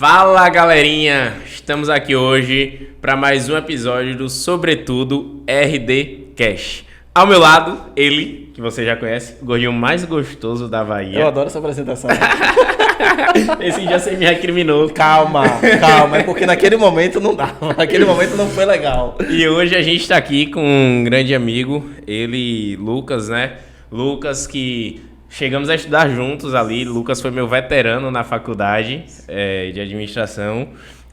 Fala galerinha, estamos aqui hoje para mais um episódio do Sobretudo RD Cash. Ao meu lado, ele, que você já conhece, o gordinho mais gostoso da Bahia. Eu adoro essa apresentação. Esse já você me recriminou. Calma, é porque naquele momento não dava, naquele momento não foi legal. E hoje a gente tá aqui com um grande amigo, ele, Lucas, né? Lucas que chegamos a estudar juntos ali. Lucas foi meu veterano na faculdade de administração.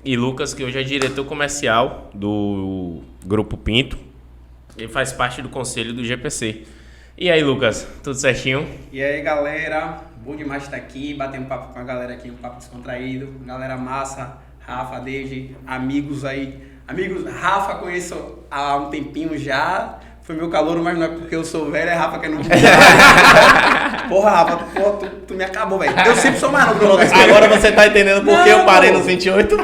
E Lucas, que hoje é diretor comercial do Grupo Pinto. Ele faz parte do conselho do GPC. E aí, Lucas, tudo certinho? E aí, galera, bom demais estar aqui, batendo um papo com a galera aqui, um papo descontraído. Galera massa, Rafa, Deide, amigos aí. Amigos, Rafa conheço há um tempinho já. Foi meu calouro, mas não é porque eu sou velho, é Rafa que é novo. Porra, Rafa, tu me acabou, velho. Eu sempre sou mais novo. Agora você tá entendendo por que eu parei nos 28?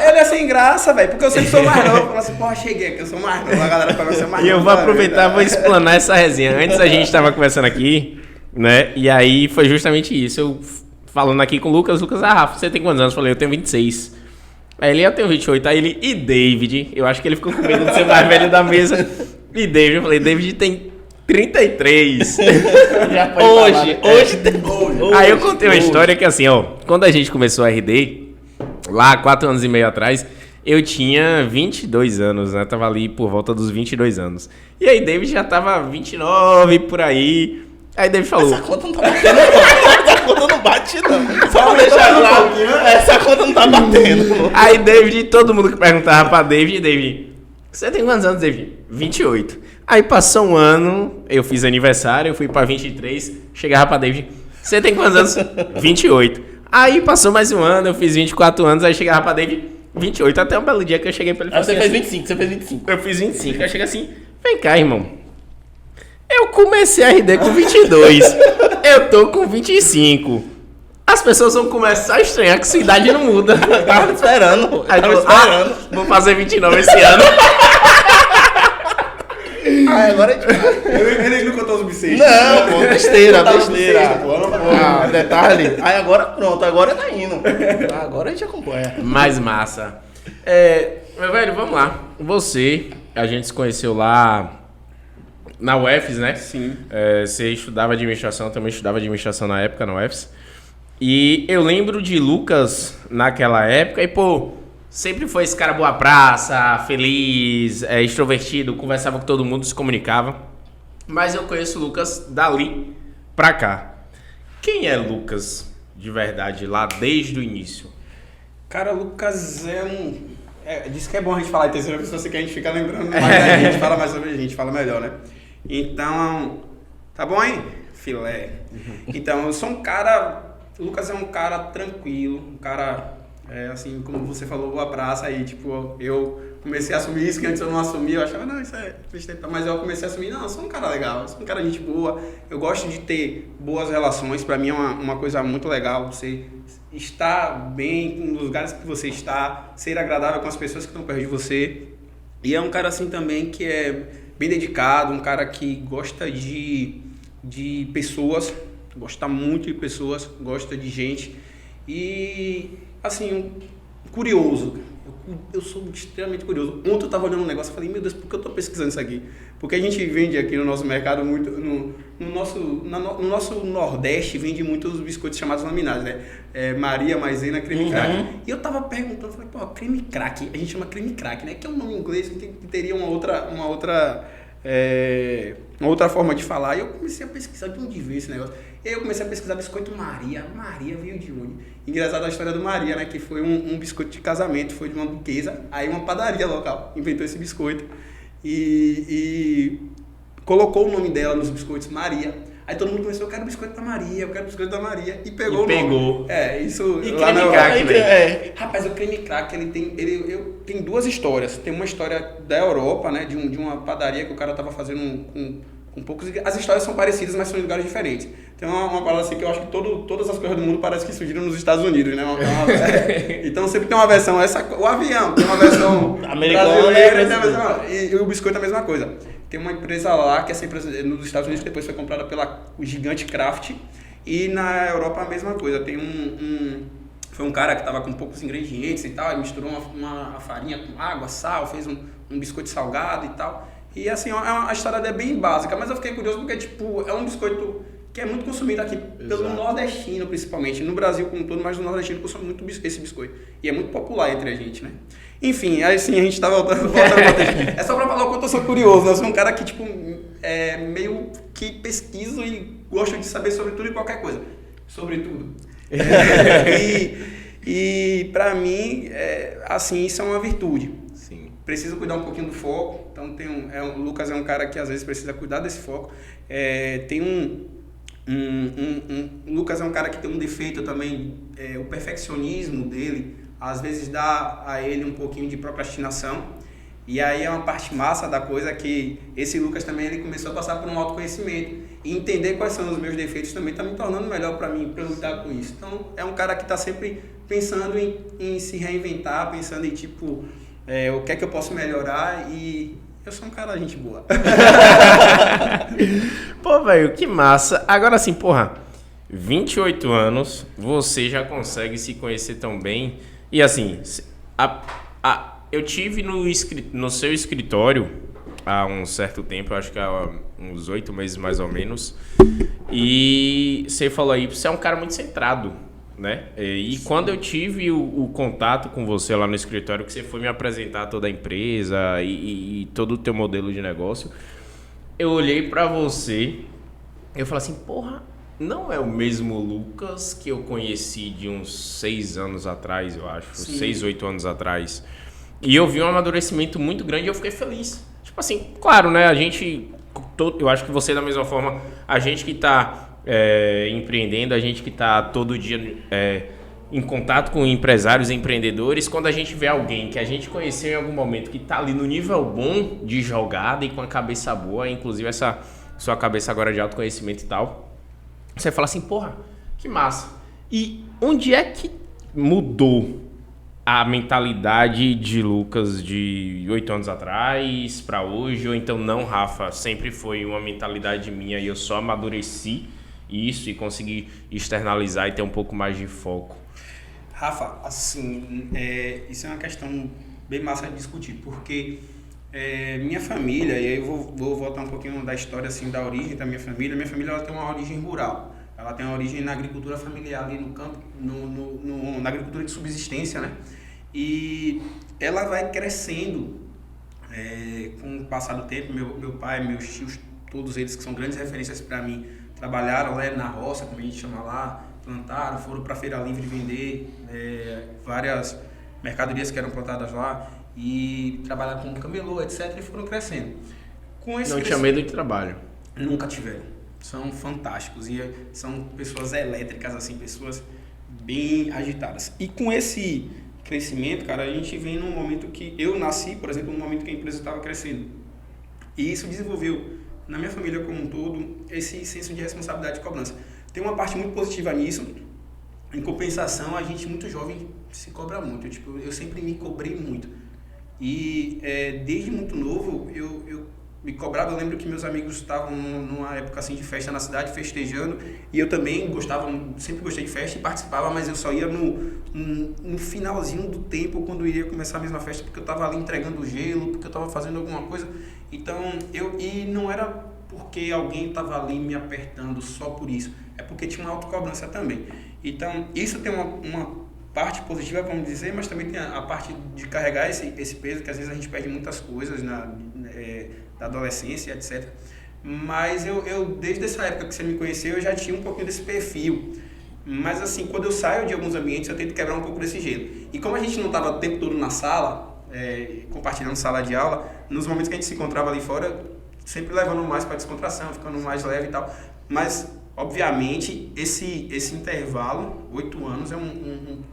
Ele é sem graça, velho, porque eu sempre sou mais novo. Eu falo assim, porra, cheguei aqui, eu sou mais novo. A galera pega ser mais novo. E eu vou aproveitar e vou explanar essa resenha. Antes a gente tava conversando aqui, né? E aí foi justamente isso. Eu falando aqui com o Lucas, Rafa, você tem quantos anos? Eu falei, eu tenho 26. Aí ele, eu tenho 28. Aí ele, e David? Eu acho que ele ficou com medo de ser mais velho da mesa. E David? Eu falei, David tem 33. Já foi Hoje. Aí eu contei uma história que assim, ó. Quando a gente começou a RD, lá 4 anos e meio atrás, eu tinha 22 anos, né? Tava ali por volta dos 22 anos. E aí David já tava 29 por aí. Aí David falou... Essa conta não tá batendo, não. Essa conta não bate, não. Só pra deixar claro. Essa conta não tá batendo. Aí David, todo mundo que perguntava pra David, você tem quantos anos, David? 28. Aí passou um ano, eu fiz aniversário, eu fui pra 23, chegava pra David, você tem quantos anos? 28. Aí passou mais um ano, eu fiz 24 anos, aí chegava pra David, 28. Até um belo dia que eu cheguei pra ele e Aí falei você assim, fez 25, eu fiz 25, aí eu cheguei assim, vem cá, irmão. Eu comecei a RD com 22, eu tô com 25. As pessoas vão começar a estranhar que sua idade não muda. Tava esperando. Aí Tava falou, esperando. vou fazer 29 esse ano. Ah, agora a gente vai. Ele não contou os bisseiros. Não, pô, besteira. Ah, Detalhe. Aí agora pronto, agora tá indo. Agora a gente acompanha. Mais massa. Meu velho, vamos lá. Você, a gente se conheceu lá na UFES, né? Sim. Você estudava administração, eu também estudava administração na época, na UFES. E eu lembro de Lucas naquela época e, pô, sempre foi esse cara boa praça, feliz, extrovertido, conversava com todo mundo, se comunicava. Mas eu conheço o Lucas dali pra cá. Quem é Lucas de verdade lá desde o início? Cara, Lucas é um... diz que é bom a gente falar em terceira pessoa, assim que a gente fica lembrando, mas a gente fala mais sobre a gente, fala melhor, né? Então, tá bom, hein? Filé. Então, eu sou um cara... Lucas é um cara tranquilo, um cara, assim, como você falou, boa praça, aí, tipo, eu comecei a assumir isso, que antes eu não assumia, eu achava, não, isso é besteira, mas eu comecei a assumir, não, eu sou um cara legal, eu sou um cara de gente boa, eu gosto de ter boas relações, pra mim é uma coisa muito legal, você estar bem nos lugares que você está, ser agradável com as pessoas que estão perto de você, e é um cara, assim, também que é bem dedicado, um cara que gosta de pessoas, gosta muito de pessoas, gosta de gente e, assim, curioso. Eu sou extremamente curioso. Ontem eu estava olhando um negócio e falei, meu Deus, por que eu estou pesquisando isso aqui? Porque a gente vende aqui no nosso mercado muito, no nosso Nordeste, vende muitos biscoitos chamados laminares, né? Maria, Maisena, creme crack. E eu estava perguntando, falei, pô, creme crack, a gente chama creme crack, né? Que é um nome em inglês que teria uma outra forma de falar, e eu comecei a pesquisar de onde veio esse negócio. E aí eu comecei a pesquisar biscoito Maria. Maria veio de onde? Engraçado a história do Maria, né? Que foi um biscoito de casamento, foi de uma duquesa, aí uma padaria local inventou esse biscoito e colocou o nome dela nos biscoitos Maria. Aí todo mundo começou, eu quero biscoito da Maria, eu quero biscoito da Maria, e pegou o nome. Isso E lá creme crack, velho. Rapaz, o creme crack, ele tem duas histórias. Tem uma história da Europa, né, de uma padaria que o cara tava fazendo com poucos... As histórias são parecidas, mas são em lugares diferentes. Tem uma palavra assim que eu acho que todas as coisas do mundo parece que surgiram nos Estados Unidos, né? Então sempre tem uma versão, o avião tem uma versão brasileira, tem uma versão, e o biscoito é a mesma coisa. Tem uma empresa lá, que essa empresa nos Estados Unidos, que depois foi comprada pela o gigante Kraft, e na Europa a mesma coisa. Tem foi um cara que estava com poucos ingredientes e tal, e misturou uma farinha com água, sal, fez um biscoito salgado e tal. E assim, a história dela é bem básica, mas eu fiquei curioso porque, tipo, é um biscoito que é muito consumido aqui pelo nordestino, principalmente. No Brasil como um todo, mas no nordestino consome muito esse biscoito. E é muito popular entre a gente, né? Enfim, aí sim, a gente tá voltando pra É só pra falar o quanto eu sou curioso, né? Eu sou um cara que, tipo, meio que pesquiso e gosto de saber sobre tudo e qualquer coisa. Sobre tudo. E pra mim, assim, isso é uma virtude. Sim. Preciso cuidar um pouquinho do foco. Então, o Lucas é um cara que às vezes precisa cuidar desse foco. O Lucas é um cara que tem um defeito também, o perfeccionismo dele, às vezes dá a ele um pouquinho de procrastinação. E aí é uma parte massa da coisa que esse Lucas também ele começou a passar por um autoconhecimento. E entender quais são os meus defeitos também está me tornando melhor para mim, para eu lidar com isso. Então, é um cara que está sempre pensando em se reinventar, pensando em, tipo, o que é que eu posso melhorar, e eu sou um cara gente boa. Pô, velho, que massa. Agora assim, porra, 28 anos, você já consegue se conhecer tão bem. E assim, eu tive no seu escritório há um certo tempo, eu acho que há uns 8 meses mais ou menos. E você falou aí, você é um cara muito centrado, né? E quando eu tive o contato com você lá no escritório, que você foi me apresentar toda a empresa e todo o teu modelo de negócio, eu olhei pra você, eu falei assim, porra, não é o mesmo Lucas que eu conheci de uns 6 anos atrás, eu acho, 6, 8 anos atrás. E eu vi um amadurecimento muito grande e eu fiquei feliz. Tipo assim, claro, né, eu acho que você da mesma forma, a gente que tá empreendendo, a gente que está todo dia em contato com empresários e empreendedores, quando a gente vê alguém que a gente conheceu em algum momento que está ali no nível bom de jogada e com a cabeça boa, inclusive essa sua cabeça agora de autoconhecimento e tal, você fala assim, porra, que massa. E onde é que mudou a mentalidade de Lucas de 8 anos atrás para hoje? Ou então não, Rafa, sempre foi uma mentalidade minha e eu só amadureci isso e consegui externalizar e ter um pouco mais de foco? Rafa, assim, isso é uma questão bem massa de discutir, porque minha família, e aí eu vou voltar um pouquinho da história, assim, da origem da minha família ela tem uma origem rural, ela tem uma origem na agricultura familiar ali no campo, na agricultura de subsistência, né? E ela vai crescendo com o passar do tempo. Meu pai, meus tios, todos eles que são grandes referências para mim, trabalharam na roça, como a gente chama lá, plantaram, foram para a feira livre vender várias mercadorias que eram plantadas lá e trabalharam como camelô, etc. E foram crescendo. Não tinha medo de trabalho? Nunca tiveram. São fantásticos e são pessoas elétricas, assim, pessoas bem agitadas. E com esse crescimento, cara, a gente vem num momento que eu nasci, por exemplo, num momento que a empresa estava crescendo. E isso desenvolveu na minha família como um todo esse senso de responsabilidade e cobrança. Tem uma parte muito positiva nisso. Em compensação, a gente muito jovem se cobra muito. Eu sempre me cobrei muito. E desde muito novo eu me cobrava. Eu lembro que meus amigos estavam numa época assim de festa na cidade, festejando, e eu também sempre gostei de festa e participava, mas eu só ia no finalzinho do tempo, quando iria começar a mesma festa, porque eu estava ali entregando gelo, porque eu estava fazendo alguma coisa. Então, e não era porque alguém estava ali me apertando só por isso, é porque tinha uma autocobrança também. Então, isso tem uma parte positiva, vamos dizer, mas também tem a parte de carregar esse peso, que às vezes a gente perde muitas coisas da adolescência, etc. Mas eu, desde essa época que você me conheceu, eu já tinha um pouquinho desse perfil. Mas assim, quando eu saio de alguns ambientes, eu tento quebrar um pouco desse gelo. E como a gente não estava o tempo todo na sala, compartilhando sala de aula, nos momentos que a gente se encontrava ali fora, sempre levando mais para descontração, ficando mais leve e tal. Mas, obviamente, esse intervalo, 8 anos, é um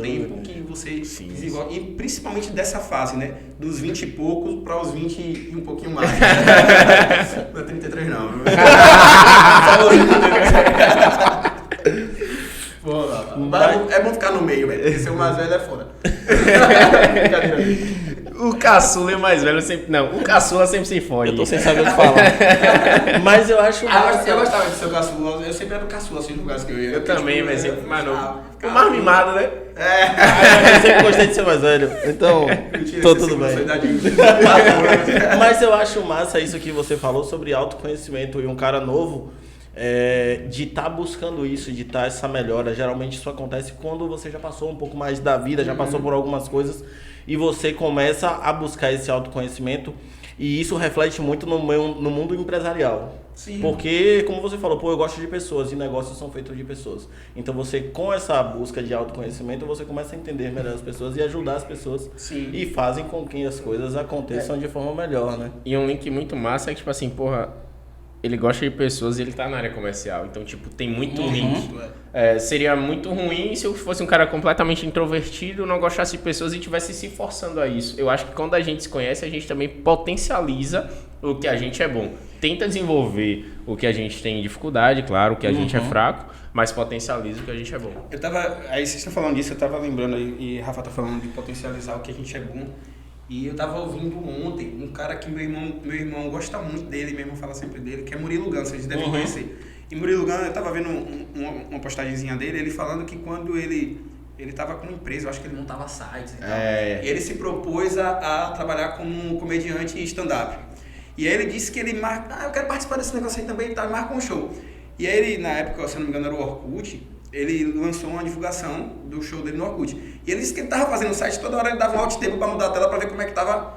tempo que você desenvolve, e principalmente dessa fase, né? Dos 20 e poucos para os 20 e um pouquinho mais. Não é 33 não. É bom ficar no meio, velho. Ser o mais velho é foda. O caçula é mais velho sempre... Não, o caçula sempre se fode. Eu tô sem saber o que falar. Mas eu acho massa. Eu gostava de ser o caçula. Eu sempre era o caçula, assim, no lugares que eu ia. Eu também, mas sempre mais novo. O Ficava- mais mimado, né? Eu sempre gostei de ser mais velho. Então, Mentira, tô você tudo segura bem. sua idade de 4 anos. Mas eu acho massa isso que você falou sobre autoconhecimento e um cara novo de estar buscando isso, de estar essa melhora. Geralmente isso acontece quando você já passou um pouco mais da vida, já passou por algumas coisas e você começa a buscar esse autoconhecimento e isso reflete muito no mundo empresarial. Sim. Porque, como você falou, eu gosto de pessoas e negócios são feitos de pessoas. Então você, com essa busca de autoconhecimento, você começa a entender melhor as pessoas e ajudar as pessoas. Sim. E fazem com que as coisas aconteçam de forma melhor, né? E um link muito massa é que, tipo assim, porra, ele gosta de pessoas e ele tá na área comercial. Então, tipo, tem muito link. Seria muito ruim se eu fosse um cara completamente introvertido, não gostasse de pessoas e tivesse se forçando a isso. Eu acho que quando a gente se conhece, a gente também potencializa o que a gente é bom. Tenta desenvolver o que a gente tem dificuldade, claro, o que a gente é fraco, mas potencializa o que a gente é bom. Aí vocês estão falando disso, eu tava lembrando aí, e Rafa tá falando de potencializar o que a gente é bom. E eu tava ouvindo ontem um cara que meu irmão gosta muito dele, meu irmão fala sempre dele, que é Murilo Gun, vocês devem conhecer. E Murilo Gun, eu tava vendo uma postagemzinha dele, ele falando que quando ele tava com uma empresa, eu acho que ele montava sites e tal. E ele se propôs a trabalhar como comediante e stand-up. E aí ele disse que ele marca, eu quero participar desse negócio aí também, tá, marca um show. E aí ele, na época, se eu não me engano, era o Orkut, ele lançou uma divulgação do show dele no Orkut. E ele disse que ele tava fazendo o site, toda hora ele dava um alt tempo pra mudar a tela pra ver como é que tava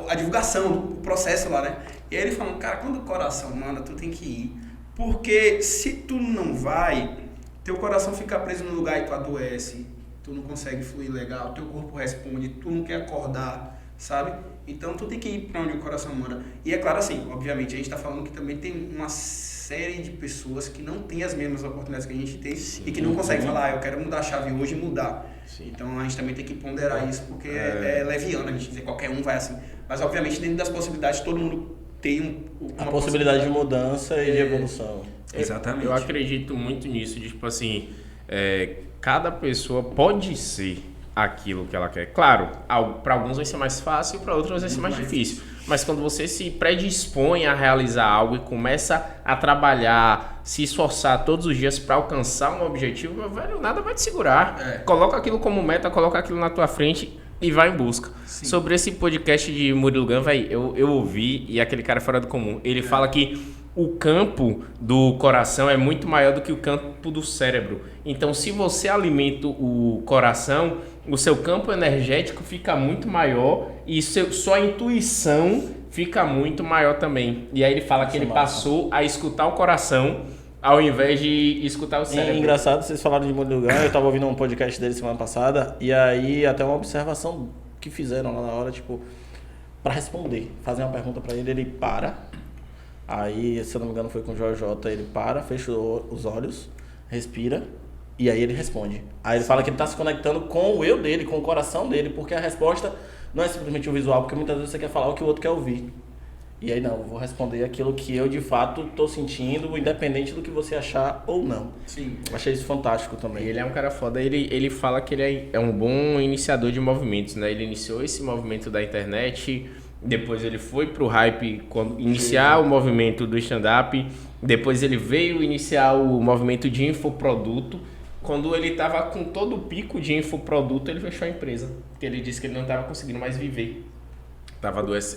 a divulgação, o processo lá, né? E aí ele falou, cara, quando o coração manda, tu tem que ir. Porque se tu não vai, teu coração fica preso no lugar e tu adoece, tu não consegue fluir legal, teu corpo responde, tu não quer acordar, sabe? Então tu tem que ir pra onde o coração manda. E é claro assim, obviamente, a gente tá falando que também tem uma série de pessoas que não tem as mesmas oportunidades que a gente tem e que não conseguem falar, eu quero mudar a chave hoje e mudar. Sim. Então a gente também tem que ponderar isso, porque é leviano a gente dizer qualquer um vai assim. Mas obviamente dentro das possibilidades todo mundo tem uma possibilidade de mudança e de evolução. Exatamente. Eu acredito muito nisso, de tipo assim, cada pessoa pode ser aquilo que ela quer. Claro, para alguns vai ser mais fácil, para outros vai ser mais difícil. Mas quando você se predispõe a realizar algo e começa a trabalhar, se esforçar todos os dias para alcançar um objetivo, meu velho, nada vai te segurar. Coloca aquilo como meta, coloca aquilo na tua frente e vai em busca. Sim. Sobre esse podcast de Murilo Gun, eu ouvi, e aquele cara fora do comum, ele fala que o campo do coração é muito maior do que o campo do cérebro. Então, se você alimenta o coração, o seu campo energético fica muito maior e sua intuição fica muito maior também. E aí ele fala que ele passou a escutar o coração ao invés de escutar o cérebro. É engraçado, vocês falaram de Murilo Gun, eu tava ouvindo um podcast dele semana passada, e aí até uma observação que fizeram lá na hora, tipo, pra responder, fazer uma pergunta pra ele, ele para. Aí, se eu não me engano, foi com o Jorge J. Ele para, fecha os olhos, respira e aí ele responde. Aí ele fala que ele está se conectando com o eu dele, com o coração dele, porque a resposta não é simplesmente o visual, porque muitas vezes você quer falar o que o outro quer ouvir. E aí, não, eu vou responder aquilo que eu de fato estou sentindo, independente do que você achar ou não. Sim. Achei isso fantástico também. Ele é um cara foda, ele fala que ele é um bom iniciador de movimentos, né? Ele iniciou esse movimento da internet. Depois ele foi pro hype iniciar o movimento do stand-up. Depois ele veio iniciar o movimento de infoproduto. Quando ele estava com todo o pico de infoproduto, ele fechou a empresa. Porque ele disse que ele não estava conseguindo mais viver.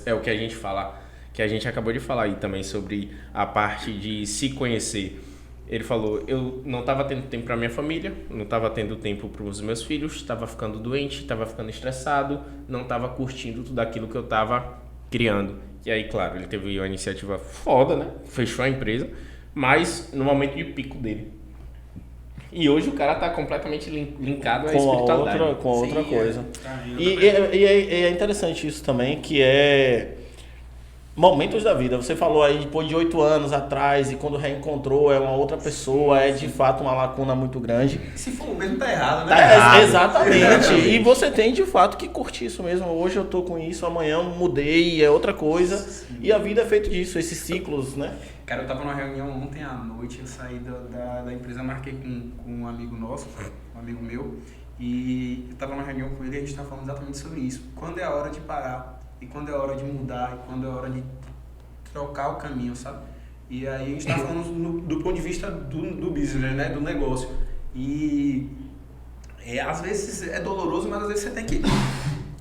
É o que a gente fala, que a gente acabou de falar aí também sobre a parte de se conhecer. Ele falou, eu não estava tendo tempo para minha família, não estava tendo tempo para os meus filhos, estava ficando doente, estava ficando estressado, não estava curtindo tudo aquilo que eu estava criando. E aí, claro, ele teve uma iniciativa foda, né? Fechou a empresa, mas no momento de pico dele. E hoje o cara tá completamente linkado à espiritualidade. Com outra coisa. E é interessante isso também, que é momentos da vida. Você falou aí, depois de 8 anos atrás, e quando reencontrou é uma outra pessoa, é de fato uma lacuna muito grande. Se for o mesmo, tá errado, né? Tá errado. Exatamente. E você tem de fato que curtir isso mesmo. Hoje eu tô com isso, amanhã eu mudei, é outra coisa. Sim. E a vida é feita disso, esses ciclos, né? Cara, eu tava numa reunião ontem à noite, eu saí da empresa, marquei com um amigo nosso, um amigo meu, E eu estava numa reunião com ele e a gente estava falando exatamente sobre isso. Quando é a hora de parar, e quando é a hora de mudar, e quando é a hora de trocar o caminho, sabe? E aí a gente estava falando do ponto de vista do business, né? Do negócio. E às vezes é doloroso, mas às vezes você tem que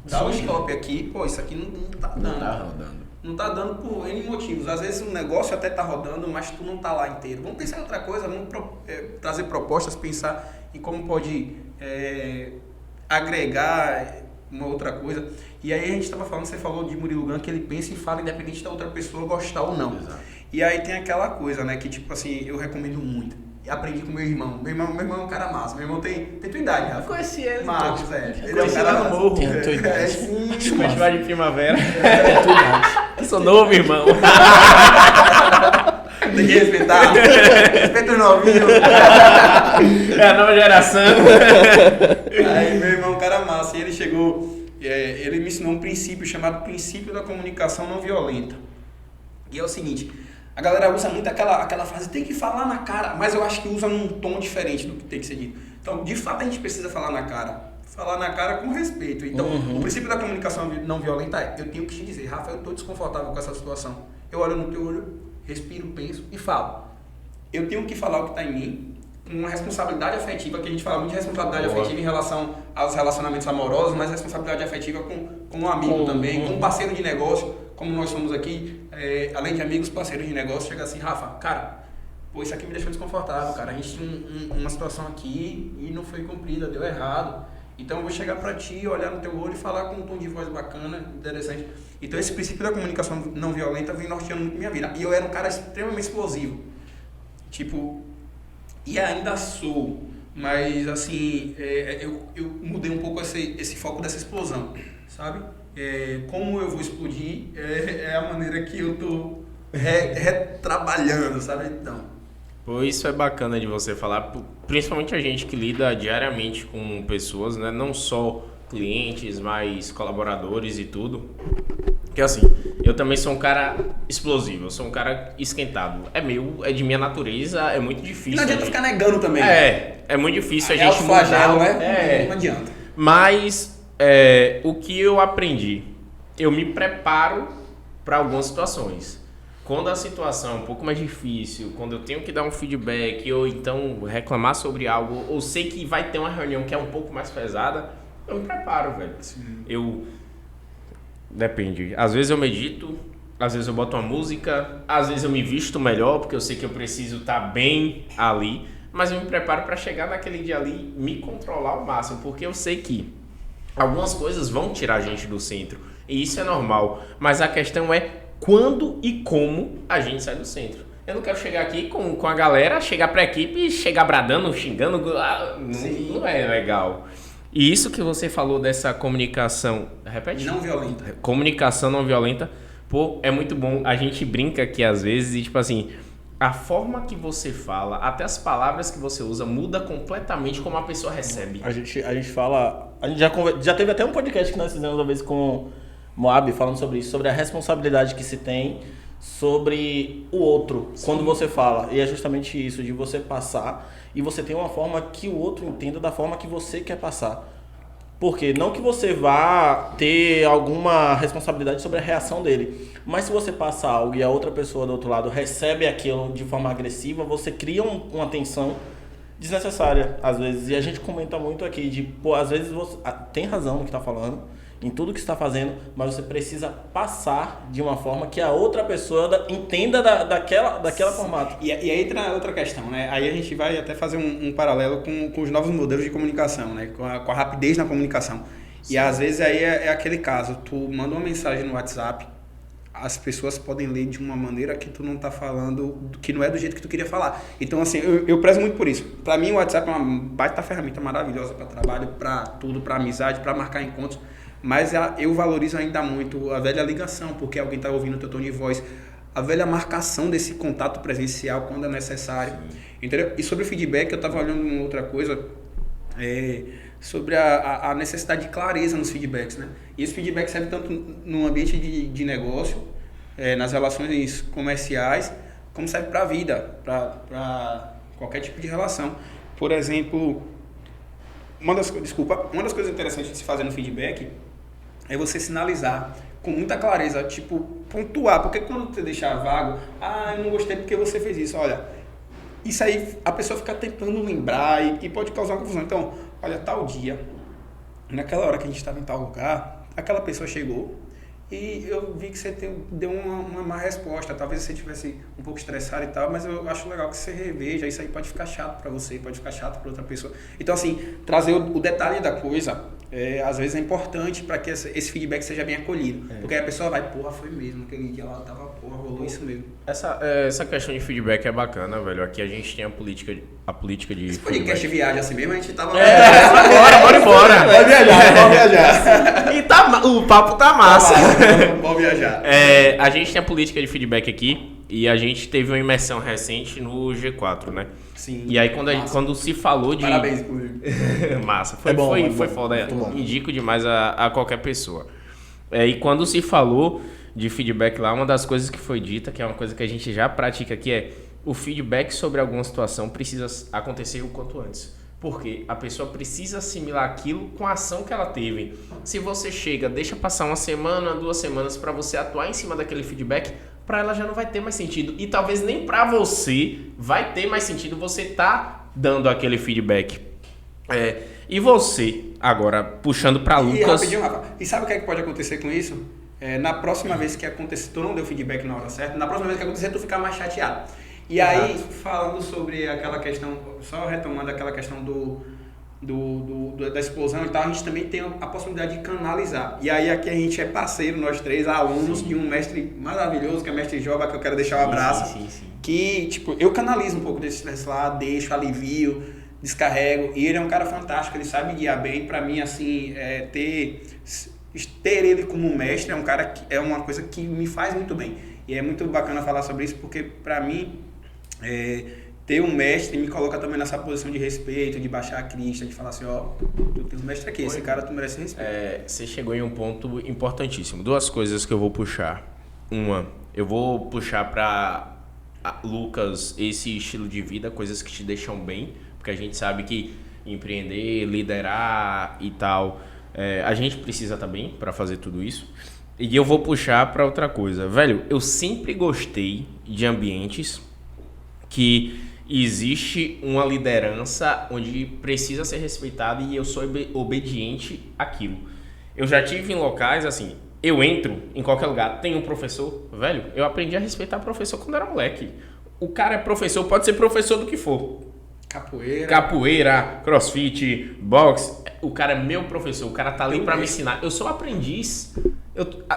dar um stop aqui. Pô, isso aqui não tá dando. Não tá rodando. Não tá dando por N motivos. Às vezes o negócio até tá rodando, mas tu não tá lá inteiro. Vamos pensar em outra coisa, vamos trazer propostas, pensar em como pode agregar uma outra coisa. E aí a gente estava falando, você falou de Murilo Gun, que ele pensa e fala independente da outra pessoa gostar ou não. Exato. E aí tem aquela coisa, né, que tipo assim, eu recomendo muito. Aprendi com meu irmão. Meu irmão é um cara massa. Meu irmão tem tua idade, Rafa. Eu conheci ele. Marcos, então. Ele Conheci lá no morro. Tem a tua idade. Sim, Festival de primavera. Tem a tua idade. Eu sou novo, irmão. tem que respeitar. Respeita os novinhos. É a nova geração. Aí meu irmão é um cara massa. E ele chegou... ele me ensinou um princípio chamado princípio da comunicação não violenta. E é o seguinte... A galera usa muito aquela frase, tem que falar na cara, mas eu acho que usa num tom diferente do que tem que ser dito. Então, de fato, a gente precisa falar na cara. Falar na cara com respeito. Então, o princípio da comunicação não violenta é, eu tenho que te dizer, Rafa, eu estou desconfortável com essa situação. Eu olho no teu olho, respiro, penso e falo. Eu tenho que falar o que está em mim, com uma responsabilidade afetiva, que a gente fala muito de responsabilidade afetiva em relação aos relacionamentos amorosos, mas responsabilidade afetiva com um amigo também, com um parceiro de negócio, como nós somos aqui, além de amigos, parceiros de negócio, chega assim, Rafa, cara, pô, isso aqui me deixou desconfortável, cara, a gente tinha uma situação aqui e não foi cumprida, deu errado, então eu vou chegar pra ti, olhar no teu olho e falar com um tom de voz bacana, interessante. Então esse princípio da comunicação não violenta vem norteando muito minha vida, e eu era um cara extremamente explosivo, tipo, e ainda sou, mas assim, eu mudei um pouco esse foco dessa explosão, sabe? Como eu vou explodir é a maneira que eu tô retrabalhando, sabe? Então. Pô, isso é bacana de você falar, principalmente a gente que lida diariamente com pessoas, né? Não só clientes, mas colaboradores e tudo. Porque assim, eu também sou um cara explosivo, eu sou um cara esquentado. É de minha natureza, é muito difícil. Não adianta ficar negando também. É muito difícil a gente flagelo, mudar. né? Não adianta. Mas o que eu aprendi, eu me preparo para algumas situações. Quando a situação é um pouco mais difícil, quando eu tenho que dar um feedback ou então reclamar sobre algo, ou sei que vai ter uma reunião que é um pouco mais pesada, eu me preparo, velho. Sim. Depende. Às vezes eu medito, às vezes eu boto uma música, às vezes eu me visto melhor, porque eu sei que eu preciso estar bem ali, mas eu me preparo para chegar naquele dia ali, me controlar ao máximo, porque eu sei que algumas coisas vão tirar a gente do centro, e isso é normal, mas a questão é quando e como a gente sai do centro. Eu não quero chegar aqui com a galera, chegar pra equipe e chegar bradando, xingando, não é legal. E isso que você falou dessa comunicação, repete? Não violenta. Comunicação não violenta, pô, é muito bom. A gente brinca aqui às vezes e tipo assim, a forma que você fala, até as palavras que você usa, muda completamente como a pessoa recebe. A gente fala, a gente já teve até um podcast que nós fizemos uma vez com Moab falando sobre isso, sobre a responsabilidade que se tem sobre o outro. Sim. Quando você fala, e é justamente isso, de você passar e você tem uma forma que o outro entenda da forma que você quer passar. Porque não que você vá ter alguma responsabilidade sobre a reação dele, mas se você passa algo e a outra pessoa do outro lado recebe aquilo de forma agressiva, você cria uma tensão desnecessária, às vezes. E a gente comenta muito aqui de, pô, às vezes você tem razão no que está falando, em tudo que está fazendo, mas você precisa passar de uma forma que a outra pessoa entenda daquela formato. E aí entra outra questão, né? Aí a gente vai até fazer um paralelo com os novos modelos de comunicação, né? Com a rapidez na comunicação. Sim. E às vezes aí é aquele caso, tu manda uma mensagem no WhatsApp, as pessoas podem ler de uma maneira que tu não tá falando, que não é do jeito que tu queria falar. Então, assim, eu prezo muito por isso. Pra mim, o WhatsApp é uma baita ferramenta maravilhosa para trabalho, para tudo, para amizade, para marcar encontros. Mas eu valorizo ainda muito a velha ligação, porque alguém está ouvindo o teu tom de voz, a velha marcação desse contato presencial quando é necessário, entendeu? E sobre o feedback, eu estava olhando uma outra coisa, sobre a necessidade de clareza nos feedbacks, né? E esse feedback serve tanto no ambiente de negócio, nas relações comerciais, como serve para a vida, para qualquer tipo de relação. Por exemplo, uma das coisas interessantes de se fazer no feedback é você sinalizar com muita clareza, tipo, pontuar, porque quando você deixar vago, eu não gostei porque você fez isso, olha, isso aí a pessoa fica tentando lembrar e pode causar uma confusão. Então, olha, tal dia, naquela hora que a gente estava em tal lugar, aquela pessoa chegou e eu vi que você deu uma má resposta. Talvez você estivesse um pouco estressado e tal, mas eu acho legal que você reveja. Isso aí pode ficar chato para você, pode ficar chato para outra pessoa. Então, assim, trazer o detalhe da coisa, às vezes é importante para que esse feedback seja bem acolhido. Porque aí a pessoa vai, porra, foi mesmo. Aquele dia lá tava, porra, rolou isso mesmo. Essa questão de feedback é bacana, velho. Aqui a gente tem a política de Esse podcast viagem assim mesmo, a gente tava... Bora embora. Vai viajar. E o papo tá massa. Vamos viajar. A gente tem a política de feedback aqui e a gente teve uma imersão recente no G4, né? Sim. E aí quando se falou de... Parabéns, inclusive. Massa. É bom, Foi foda. Bom. Indico demais a qualquer pessoa. E quando se falou de feedback lá, uma das coisas que foi dita, que é uma coisa que a gente já pratica aqui, é o feedback sobre alguma situação precisa acontecer o quanto antes. Porque a pessoa precisa assimilar aquilo com a ação que ela teve. Se você chega, deixa passar uma semana, 2 semanas para você atuar em cima daquele feedback, para ela já não vai ter mais sentido. E talvez nem para você vai ter mais sentido você tá dando aquele feedback. E você, agora, puxando para Lucas... Rapidinho, Rafa. E sabe o que é que pode acontecer com isso? Na próxima vez que acontecer, tu não deu feedback na hora certa, na próxima vez que acontecer, tu ficar mais chateado. E aí, falando sobre aquela questão, só retomando aquela questão da explosão e tal, a gente também tem a possibilidade de canalizar. E aí aqui a gente é parceiro, nós 3 alunos de um mestre maravilhoso, que é o mestre Joba, que eu quero deixar um abraço. Sim. Que, tipo, eu canalizo um pouco desse estresse lá, deixo, alivio, descarrego. E ele é um cara fantástico, ele sabe guiar bem. Pra mim, assim, ter ele como mestre é um cara que é uma coisa que me faz muito bem. E é muito bacana falar sobre isso, porque pra mim... ter um mestre me coloca também nessa posição de respeito, de baixar a crista, de falar assim, tu tem um mestre aqui, esse cara tu merece respeito. Você chegou em um ponto importantíssimo. 2 coisas que eu vou puxar. Uma, eu vou puxar para Lucas esse estilo de vida, coisas que te deixam bem, porque a gente sabe que empreender, liderar e tal, a gente precisa também para fazer tudo isso. E eu vou puxar para outra coisa. Velho, eu sempre gostei de ambientes que existe uma liderança onde precisa ser respeitado e eu sou obediente àquilo. Eu já tive em locais, assim, eu entro em qualquer lugar, tem um professor, velho, eu aprendi a respeitar professor quando era moleque. O cara é professor, pode ser professor do que for. Capoeira, crossfit, boxe, o cara é meu professor, o cara tá ali pra me ensinar. Eu sou aprendiz.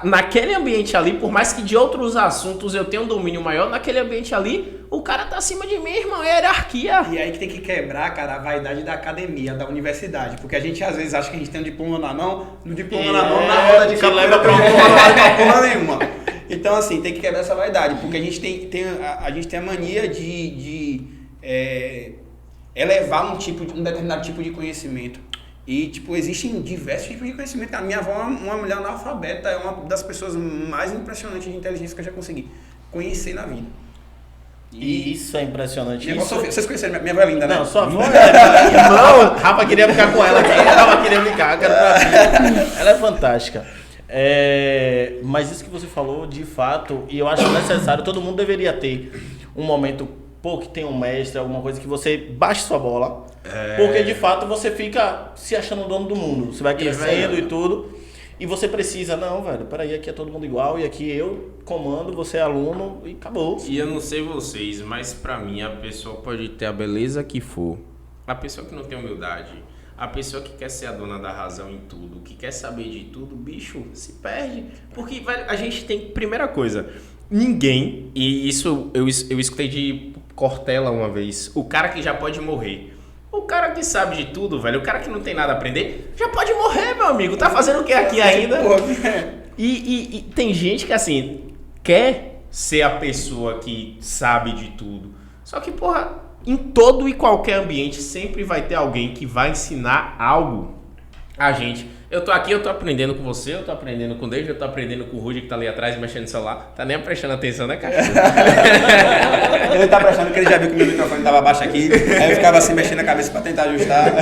Naquele ambiente ali, por mais que de outros assuntos eu tenha um domínio maior, naquele ambiente ali, o cara tá acima de mim, irmão, é hierarquia. E aí que tem que quebrar, cara, a vaidade da academia, da universidade. Porque a gente às vezes acha que a gente tem um diploma na mão, na roda de capoeira pra porra nenhuma. Então, assim, tem que quebrar essa vaidade, porque a gente tem a mania de elevar um determinado tipo de conhecimento. E, tipo, existem diversos tipos de conhecimento. A minha avó é uma mulher analfabeta, é uma das pessoas mais impressionantes de inteligência que eu já consegui conhecer na vida. E isso é impressionante. Vocês conheceram? Minha avó é linda, né? Não, sua avó é... Irmão, Rafa queria ficar com ela aqui. Rafa queria ficar, ela é fantástica. Mas isso que você falou, de fato, e eu acho necessário, todo mundo deveria ter um momento, que tem um mestre, alguma coisa que você baixe sua bola. Porque de fato você fica se achando dono do mundo. Você vai crescendo e tudo. E você precisa, não, velho, peraí, aqui é todo mundo igual. E aqui eu comando, você é aluno e acabou. E eu não sei vocês, mas pra mim a pessoa pode ter a beleza que for. A pessoa que não tem humildade, a pessoa que quer ser a dona da razão em tudo, que quer saber de tudo, bicho, se perde. Porque, velho, a gente tem, primeira coisa, ninguém, e isso eu escutei de Cortella uma vez, o cara que já pode morrer. O cara que sabe de tudo, velho, o cara que não tem nada a aprender, já pode morrer, meu amigo. Tá fazendo o que aqui ainda? E tem gente que, assim, quer ser a pessoa que sabe de tudo. Só que, porra, em todo e qualquer ambiente sempre vai ter alguém que vai ensinar algo. Eu tô aqui, eu tô aprendendo com você, eu tô aprendendo com o David, eu tô aprendendo com o Rudy que tá ali atrás mexendo no celular. Tá nem prestando atenção, né, cara? Ele tá prestando que ele já viu que meu microfone tava baixo aqui, aí eu ficava assim mexendo a cabeça pra tentar ajustar.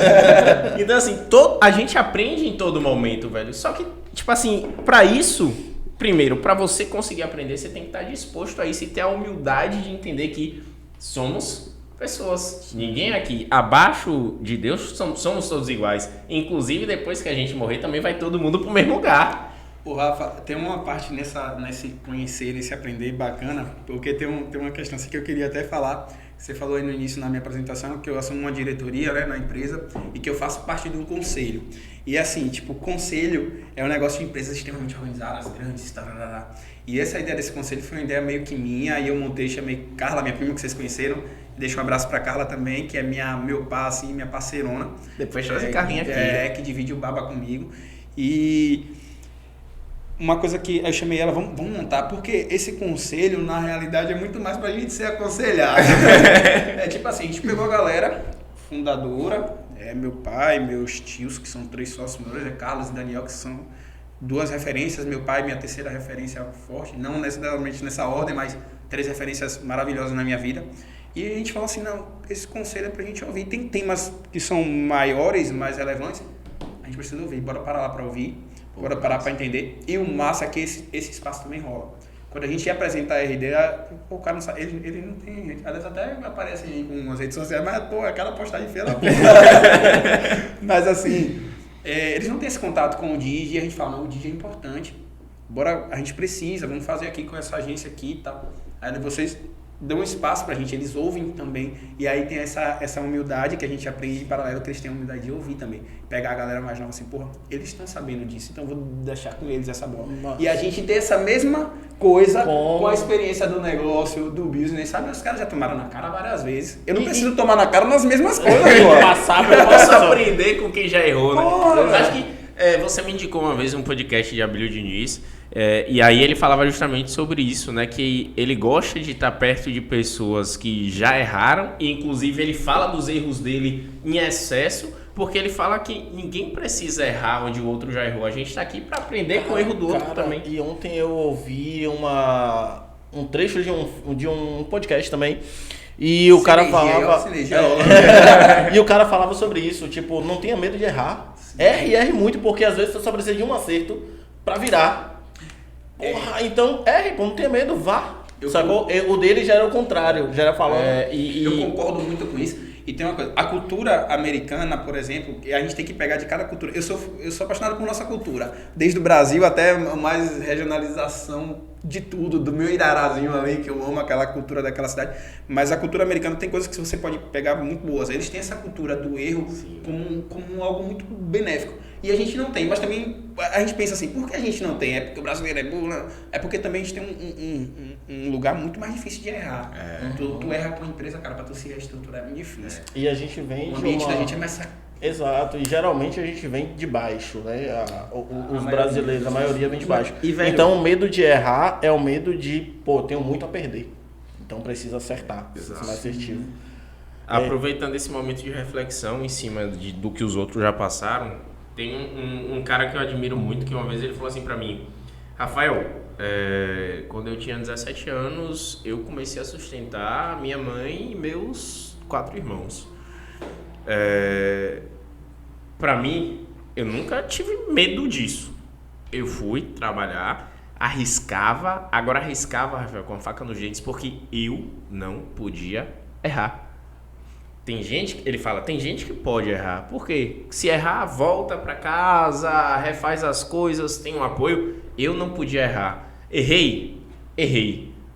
Então, assim, a gente aprende em todo momento, velho. Só que, tipo assim, pra isso, primeiro, pra você conseguir aprender, você tem que estar disposto a isso e ter a humildade de entender que somos pessoas. Ninguém aqui abaixo de Deus somos todos iguais. Inclusive, depois que a gente morrer, também vai todo mundo pro mesmo lugar. O Rafa, tem uma parte nesse conhecer, nesse aprender bacana, porque tem uma questão assim que eu queria até falar. Você falou aí no início na minha apresentação que eu assumo uma diretoria, né, na empresa e que eu faço parte de um conselho. E assim, tipo, conselho é um negócio de empresas extremamente organizadas, grandes, tarará. E essa ideia desse conselho foi uma ideia meio que minha, aí eu montei, chamei Carla, minha prima que vocês conheceram. Deixo um abraço pra Carla também, que é meu par, assim, minha parceirona. Depois traz a Carlinha aqui. Que divide o baba comigo. E uma coisa que eu chamei ela, vamos montar, porque esse conselho, na realidade, é muito mais pra gente ser aconselhado. É tipo assim, a gente pegou a galera fundadora, meu pai, meus tios, que são 3 sócios meus, Carlos e Daniel, que são 2 referências, meu pai, minha terceira referência forte, não necessariamente nessa ordem, mas 3 referências maravilhosas na minha vida. E a gente falou assim, não, esse conselho é pra gente ouvir. Tem temas que são maiores, mais relevantes, a gente precisa ouvir, bora parar lá pra ouvir, bora parar pra entender. E o massa é que esse espaço também rola. Quando a gente ia apresentar a RD, o cara não sabe, ele não tem, às vezes até aparece aí com umas redes sociais, mas pô, aquela postagem feia da porra. Mas assim, eles não têm esse contato com o DIG e a gente fala, não, o DIG é importante, bora, a gente precisa, vamos fazer aqui com essa agência aqui e tal. Aí vocês dão um espaço pra gente, eles ouvem também, e aí tem essa humildade que a gente aprende em paralelo, que eles têm a humildade de ouvir também, pegar a galera mais nova assim, porra, eles estão sabendo disso, então eu vou deixar com eles essa bola. Nossa. E a gente ter essa mesma coisa com a experiência do negócio, do business, sabe? Os caras já tomaram na cara várias vezes. Eu não preciso tomar na cara nas mesmas coisas, passar, eu posso aprender com quem já errou, né? Porra, acho que você me indicou uma vez um podcast de Abílio Diniz, e aí ele falava justamente sobre isso, né? Que ele gosta de estar perto de pessoas que já erraram, e inclusive ele fala dos erros dele em excesso, porque ele fala que ninguém precisa errar onde o outro já errou. A gente está aqui para aprender com o erro do outro também. E ontem eu ouvi um trecho de um podcast também. E o cara falava. E o cara falava sobre isso, tipo, não tenha medo de errar. Erre muito, porque às vezes você só precisa de um acerto pra virar. Porra, então erre, não tenha medo, vá. Sacou? O dele já era o contrário, já era falando. Eu concordo muito com isso. E tem uma coisa, a cultura americana, por exemplo, a gente tem que pegar de cada cultura. Eu sou apaixonado por nossa cultura, desde o Brasil até mais regionalização de tudo, do meu Irarazinho ali, que eu amo aquela cultura daquela cidade. Mas a cultura americana tem coisas que você pode pegar muito boas. Eles têm essa cultura do erro como algo muito benéfico. E a gente não tem, mas também a gente pensa assim, por que a gente não tem? É porque o brasileiro é burro? Não. É porque também a gente tem um lugar muito mais difícil de errar. Tu erra com a empresa, cara, pra tu se reestruturar é muito difícil. E a gente vem o ambiente da gente é mais... Exato, e geralmente a gente vem de baixo, né? Os brasileiros, a maioria vem de baixo. Então o medo de errar é o medo de, tenho muito a perder. Então precisa acertar, ser mais assertivo. Aproveitando esse momento de reflexão em cima do que os outros já passaram, tem um cara que eu admiro muito, que uma vez ele falou assim pra mim, Rafael, quando eu tinha 17 anos, eu comecei a sustentar minha mãe e meus 4 irmãos. Pra mim, eu nunca tive medo disso. Eu fui trabalhar, arriscava, Rafael, com a faca nos dentes, porque eu não podia errar. Ele fala, tem gente que pode errar. Por quê? Se errar, volta pra casa, refaz as coisas, tem um apoio. Eu não podia errar. Errei.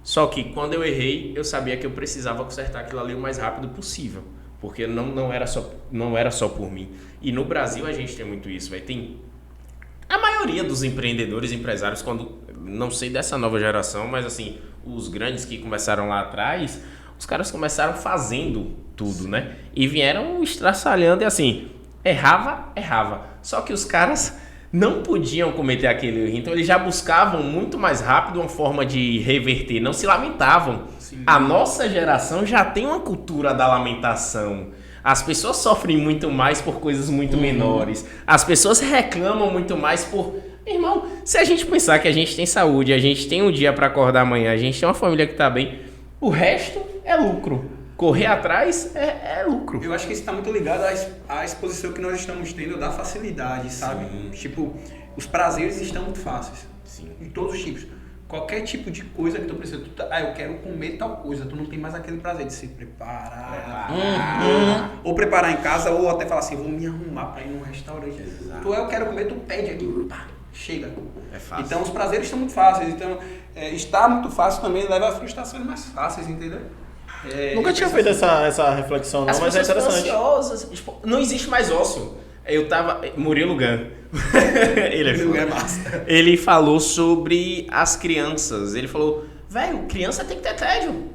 Só que quando eu errei, eu sabia que eu precisava consertar aquilo ali o mais rápido possível. Porque não era só por mim. E no Brasil a gente tem muito isso. Tem a maioria dos empreendedores, empresários, não sei dessa nova geração, mas assim, os grandes que começaram lá atrás, os caras começaram fazendo tudo, né? E vieram estraçalhando e assim, errava. Só que os caras não podiam cometer aquele erro. Então eles já buscavam muito mais rápido uma forma de reverter, não se lamentavam. Sim. A nossa geração já tem uma cultura da lamentação. As pessoas sofrem muito mais por coisas muito menores. As pessoas reclamam muito mais por... Irmão, se a gente pensar que a gente tem saúde, a gente tem um dia pra acordar amanhã, a gente tem uma família que tá bem, o resto é lucro. Correr atrás é lucro. Eu acho que isso está muito ligado à exposição que nós estamos tendo da facilidade, sabe? Tipo, os prazeres estão muito fáceis. Sim. Em todos os tipos. Qualquer tipo de coisa que tu precisa. Eu quero comer tal coisa. Tu não tem mais aquele prazer de se preparar. Ou preparar em casa, ou até falar assim, vou me arrumar para ir num restaurante. Exato. Eu quero comer, tu pede aqui. Pá, chega. É fácil. Então, os prazeres estão muito fáceis. Então, estar muito fácil também leva a frustrações mais fáceis, entendeu? Nunca tinha feito essa reflexão, não, mas é interessante. Ansiosas, tipo, não existe mais ócio. Eu tava... Murilo Gun. Ele é massa. Ele falou sobre as crianças. Ele falou, velho, criança tem que ter tédio.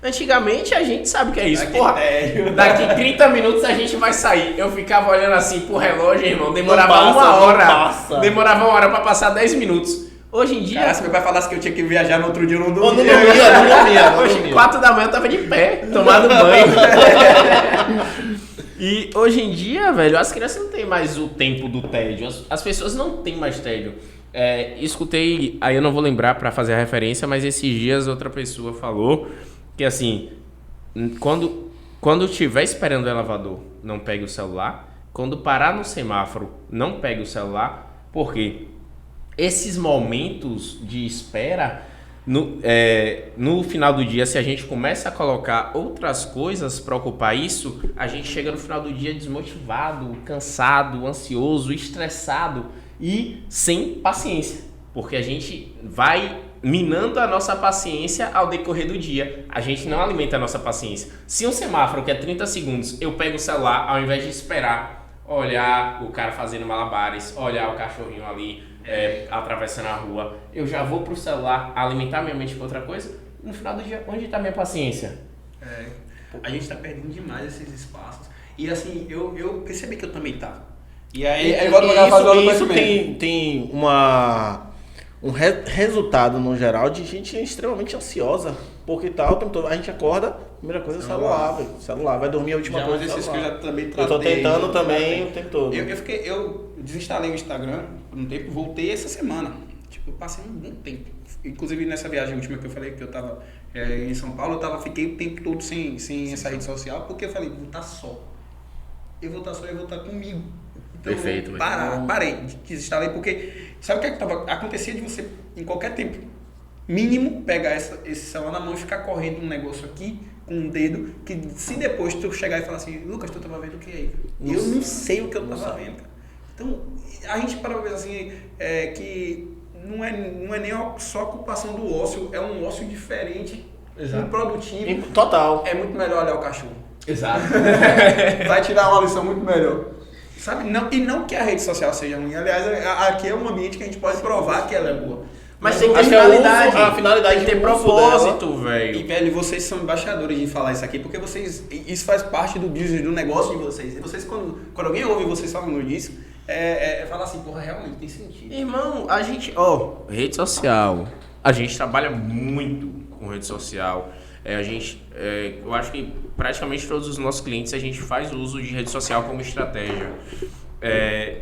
Antigamente a gente sabe o que é isso. Porra, daqui 30 minutos a gente vai sair. Eu ficava olhando assim pro relógio, irmão. Demorava uma hora. Demorava uma hora pra passar 10 minutos. Hoje em dia... Cara, se meu pai falasse que eu tinha que viajar no outro dia, eu não dormia. Não dormia. Hoje, 4 da manhã eu tava de pé, tomando banho. E hoje em dia, velho, as crianças não têm mais o tempo do tédio. As pessoas não têm mais tédio. Escutei, aí eu não vou lembrar pra fazer a referência, mas esses dias outra pessoa falou que assim, quando estiver esperando o elevador, não pegue o celular. Quando parar no semáforo, não pegue o celular. Por quê? Esses momentos de espera, no final do dia, se a gente começa a colocar outras coisas para ocupar isso, a gente chega no final do dia desmotivado, cansado, ansioso, estressado e sem paciência. Porque a gente vai minando a nossa paciência ao decorrer do dia. A gente não alimenta a nossa paciência. Se um semáforo que é 30 segundos, eu pego o celular ao invés de esperar, olhar o cara fazendo malabares, olhar o cachorrinho ali, atravessando a rua, eu já vou pro celular alimentar minha mente com outra coisa. No final do dia, onde tá minha paciência? A gente tá perdendo demais esses espaços. E assim, eu percebi que eu também tava. E aí, isso tem um resultado no geral de gente extremamente ansiosa. Porque o tempo todo a gente acorda, a primeira coisa é o celular, velho. Celular, vai dormir a última coisa. Que eu já também tratei. Eu tô tentando também o tempo todo. Eu desinstalei o Instagram por um tempo, voltei essa semana. Tipo, eu passei um bom tempo. Inclusive nessa viagem última que eu falei que eu tava em São Paulo, fiquei o tempo todo sem essa rede social, porque eu falei, vou estar só. Eu vou estar comigo. Então, Perfeito. Parei, desinstalei, porque sabe o que acontecia de você, em qualquer tempo, mínimo, pegar esse celular na mão e ficar correndo um negócio aqui, com um dedo, que se depois tu chegar e falar assim, Lucas, tu tava vendo o que aí? Eu não sei o que eu tava vendo, cara. Então, a gente para ver assim, que não é nem só a ocupação do ócio, é um ócio diferente, improdutivo. Total. É muito melhor olhar o cachorro. Exato. Vai tirar uma lição muito melhor. Sabe? Não que a rede social seja ruim. Aliás, aqui é um ambiente que a gente pode provar que ela é boa. Mas tem que ter finalidade. A finalidade tem que ter propósito, velho. E, velho, vocês são embaixadores de falar isso aqui, porque isso faz parte do business, do negócio de vocês. E vocês, quando alguém ouve vocês falando disso, fala assim, porra, realmente tem sentido. Irmão, a gente... rede social. A gente trabalha muito com rede social. Eu acho que praticamente todos os nossos clientes a gente faz uso de rede social como estratégia.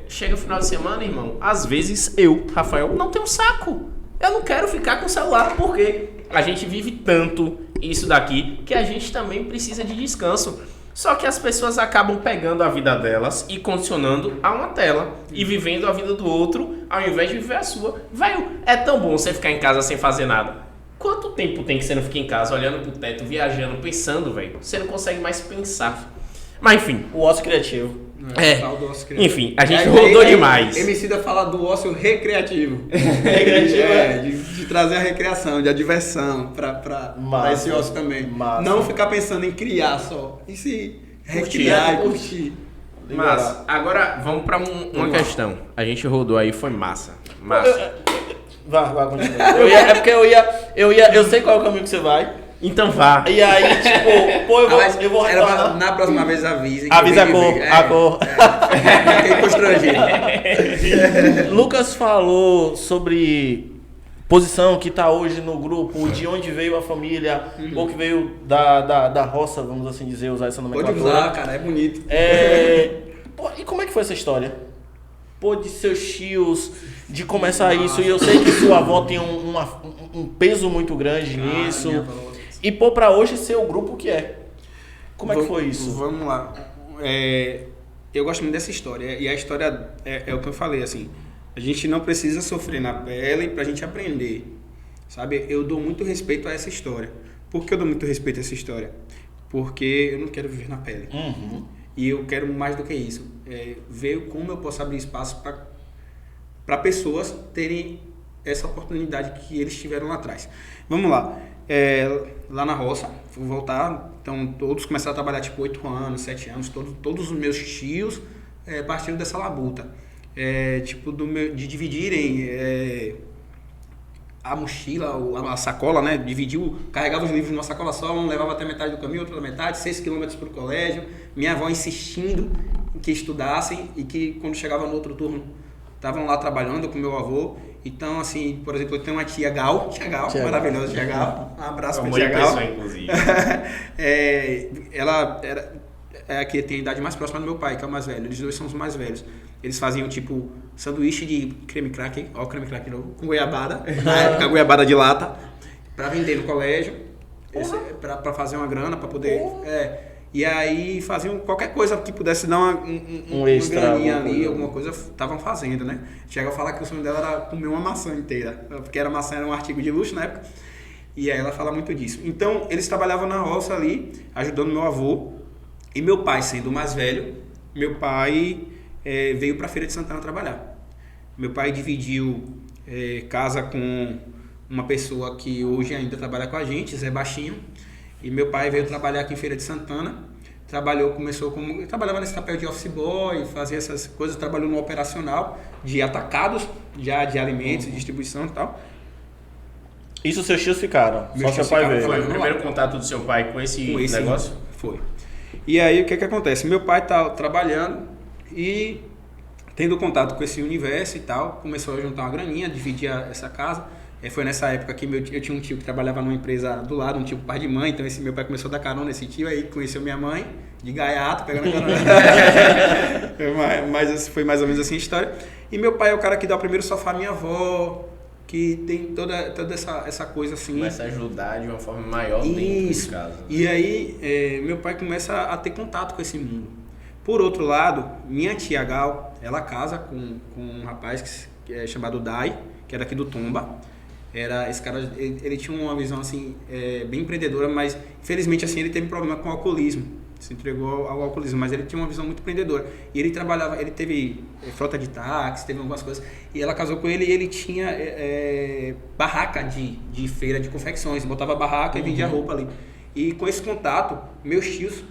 Chega o final de semana, irmão, às vezes eu, Rafael, não tenho saco. Eu não quero ficar com o celular, porque a gente vive tanto isso daqui que a gente também precisa de descanso. Só que as pessoas acabam pegando a vida delas e condicionando a uma tela e vivendo a vida do outro ao invés de viver a sua. Velho, é tão bom você ficar em casa sem fazer nada. Quanto tempo tem que você não ficar em casa olhando pro teto, viajando, pensando, velho? Você não consegue mais pensar. Mas enfim. O ócio criativo. Enfim, a gente rodou demais. Emicida fala do ócio recreativo. Recreativo de trazer a recreação, de a diversão pra esse ócio também. Massa. Não ficar pensando em criar só. E se recriar e curtir. Mas agora vamos pra uma questão. A gente rodou aí, foi massa. Massa. Vai, continua. Eu sei qual é o caminho que você vai. Então vá. E aí, tipo, eu vou retornar. Na próxima vez avise. Avisa a cor. Fiquei constrangido. Lucas falou sobre posição que tá hoje no grupo, de onde veio a família, ou que veio da roça, vamos assim dizer, usar essa Pode nomenclatura. usar, cara, é bonito. Pô, e como é que foi essa história? Pô, de seus tios, de começar isso, e eu sei que sua avó tem um peso muito grande nisso, minha avó. e pô, pra hoje ser o grupo que é. Como é que foi isso? Vamos lá. Eu gosto muito dessa história. E a história é o que eu falei, assim. A gente não precisa sofrer na pele pra gente aprender. Sabe? Eu dou muito respeito a essa história. Por que eu dou muito respeito a essa história? Porque eu não quero viver na pele. E eu quero mais do que isso. Ver como eu posso abrir espaço para pessoas terem essa oportunidade que eles tiveram lá atrás. Vamos lá. Lá na roça, vou voltar, então todos começaram a trabalhar tipo 8 anos, 7 anos, todos os meus tios partiram dessa labuta. Tipo, de dividirem a mochila, a sacola, né? Carregava os livros numa sacola só, um levava até metade do caminho, outro da metade, 6 quilômetros para o colégio. Minha avó insistindo que estudassem e que quando chegava no outro turno estavam lá trabalhando com meu avô. Então, assim, por exemplo, eu tenho uma tia Gal, maravilhosa tia Gal. Um abraço pra tia Gal. Inclusive. Ela era a que tem a idade mais próxima do meu pai, que é o mais velho. Eles dois são os mais velhos. Eles faziam, tipo, sanduíche de creme crack, ó o creme crack novo, com goiabada, na época goiabada de lata, pra vender no colégio, pra fazer uma grana, pra poder... E aí faziam qualquer coisa que pudesse dar uma extra, graninha ali, alguma coisa, estavam fazendo, né? Chega a falar que o sonho dela era comer uma maçã inteira, porque maçã era um artigo de luxo na época, e aí ela fala muito disso. Então, eles trabalhavam na roça ali, ajudando meu avô, e meu pai, sendo o mais velho, meu pai veio pra Feira de Santana trabalhar. Meu pai dividiu casa com uma pessoa que hoje ainda trabalha com a gente, Zé Baixinho. E meu pai veio trabalhar aqui em Feira de Santana, trabalhava nesse papel de office boy, fazia essas coisas, trabalhou no operacional de atacados, já de alimentos, distribuição e tal. Isso seus tios ficaram, Meus só seu tios pai ficaram, veio. Foi o primeiro contato do seu pai com esse negócio? Foi. E aí o que acontece? Meu pai tá trabalhando e tendo contato com esse universo e tal, começou a juntar uma graninha, dividir essa casa. Foi nessa época que eu tinha um tio que trabalhava numa empresa do lado, um tio pai de mãe, então esse meu pai começou a dar carona nesse tio, aí conheceu minha mãe, de gaiato, pegando carona. Mas foi mais ou menos assim a história. E meu pai é o cara que dá o primeiro sofá à minha avó, que tem toda essa coisa assim. Começa a ajudar de uma forma maior dentro de casa. E aí meu pai começa a ter contato com esse mundo. Por outro lado, minha tia Gal, ela casa com um rapaz que é chamado Dai, que é daqui do Tomba. Esse cara, ele tinha uma visão assim, bem empreendedora, mas infelizmente assim, ele teve problema com o alcoolismo. Se entregou ao alcoolismo, mas ele tinha uma visão muito empreendedora. E ele trabalhava, ele teve frota de táxi, teve algumas coisas. E ela casou com ele e ele tinha barraca de feira de confecções. Botava barraca e vendia roupa ali. E com esse contato, meus tios,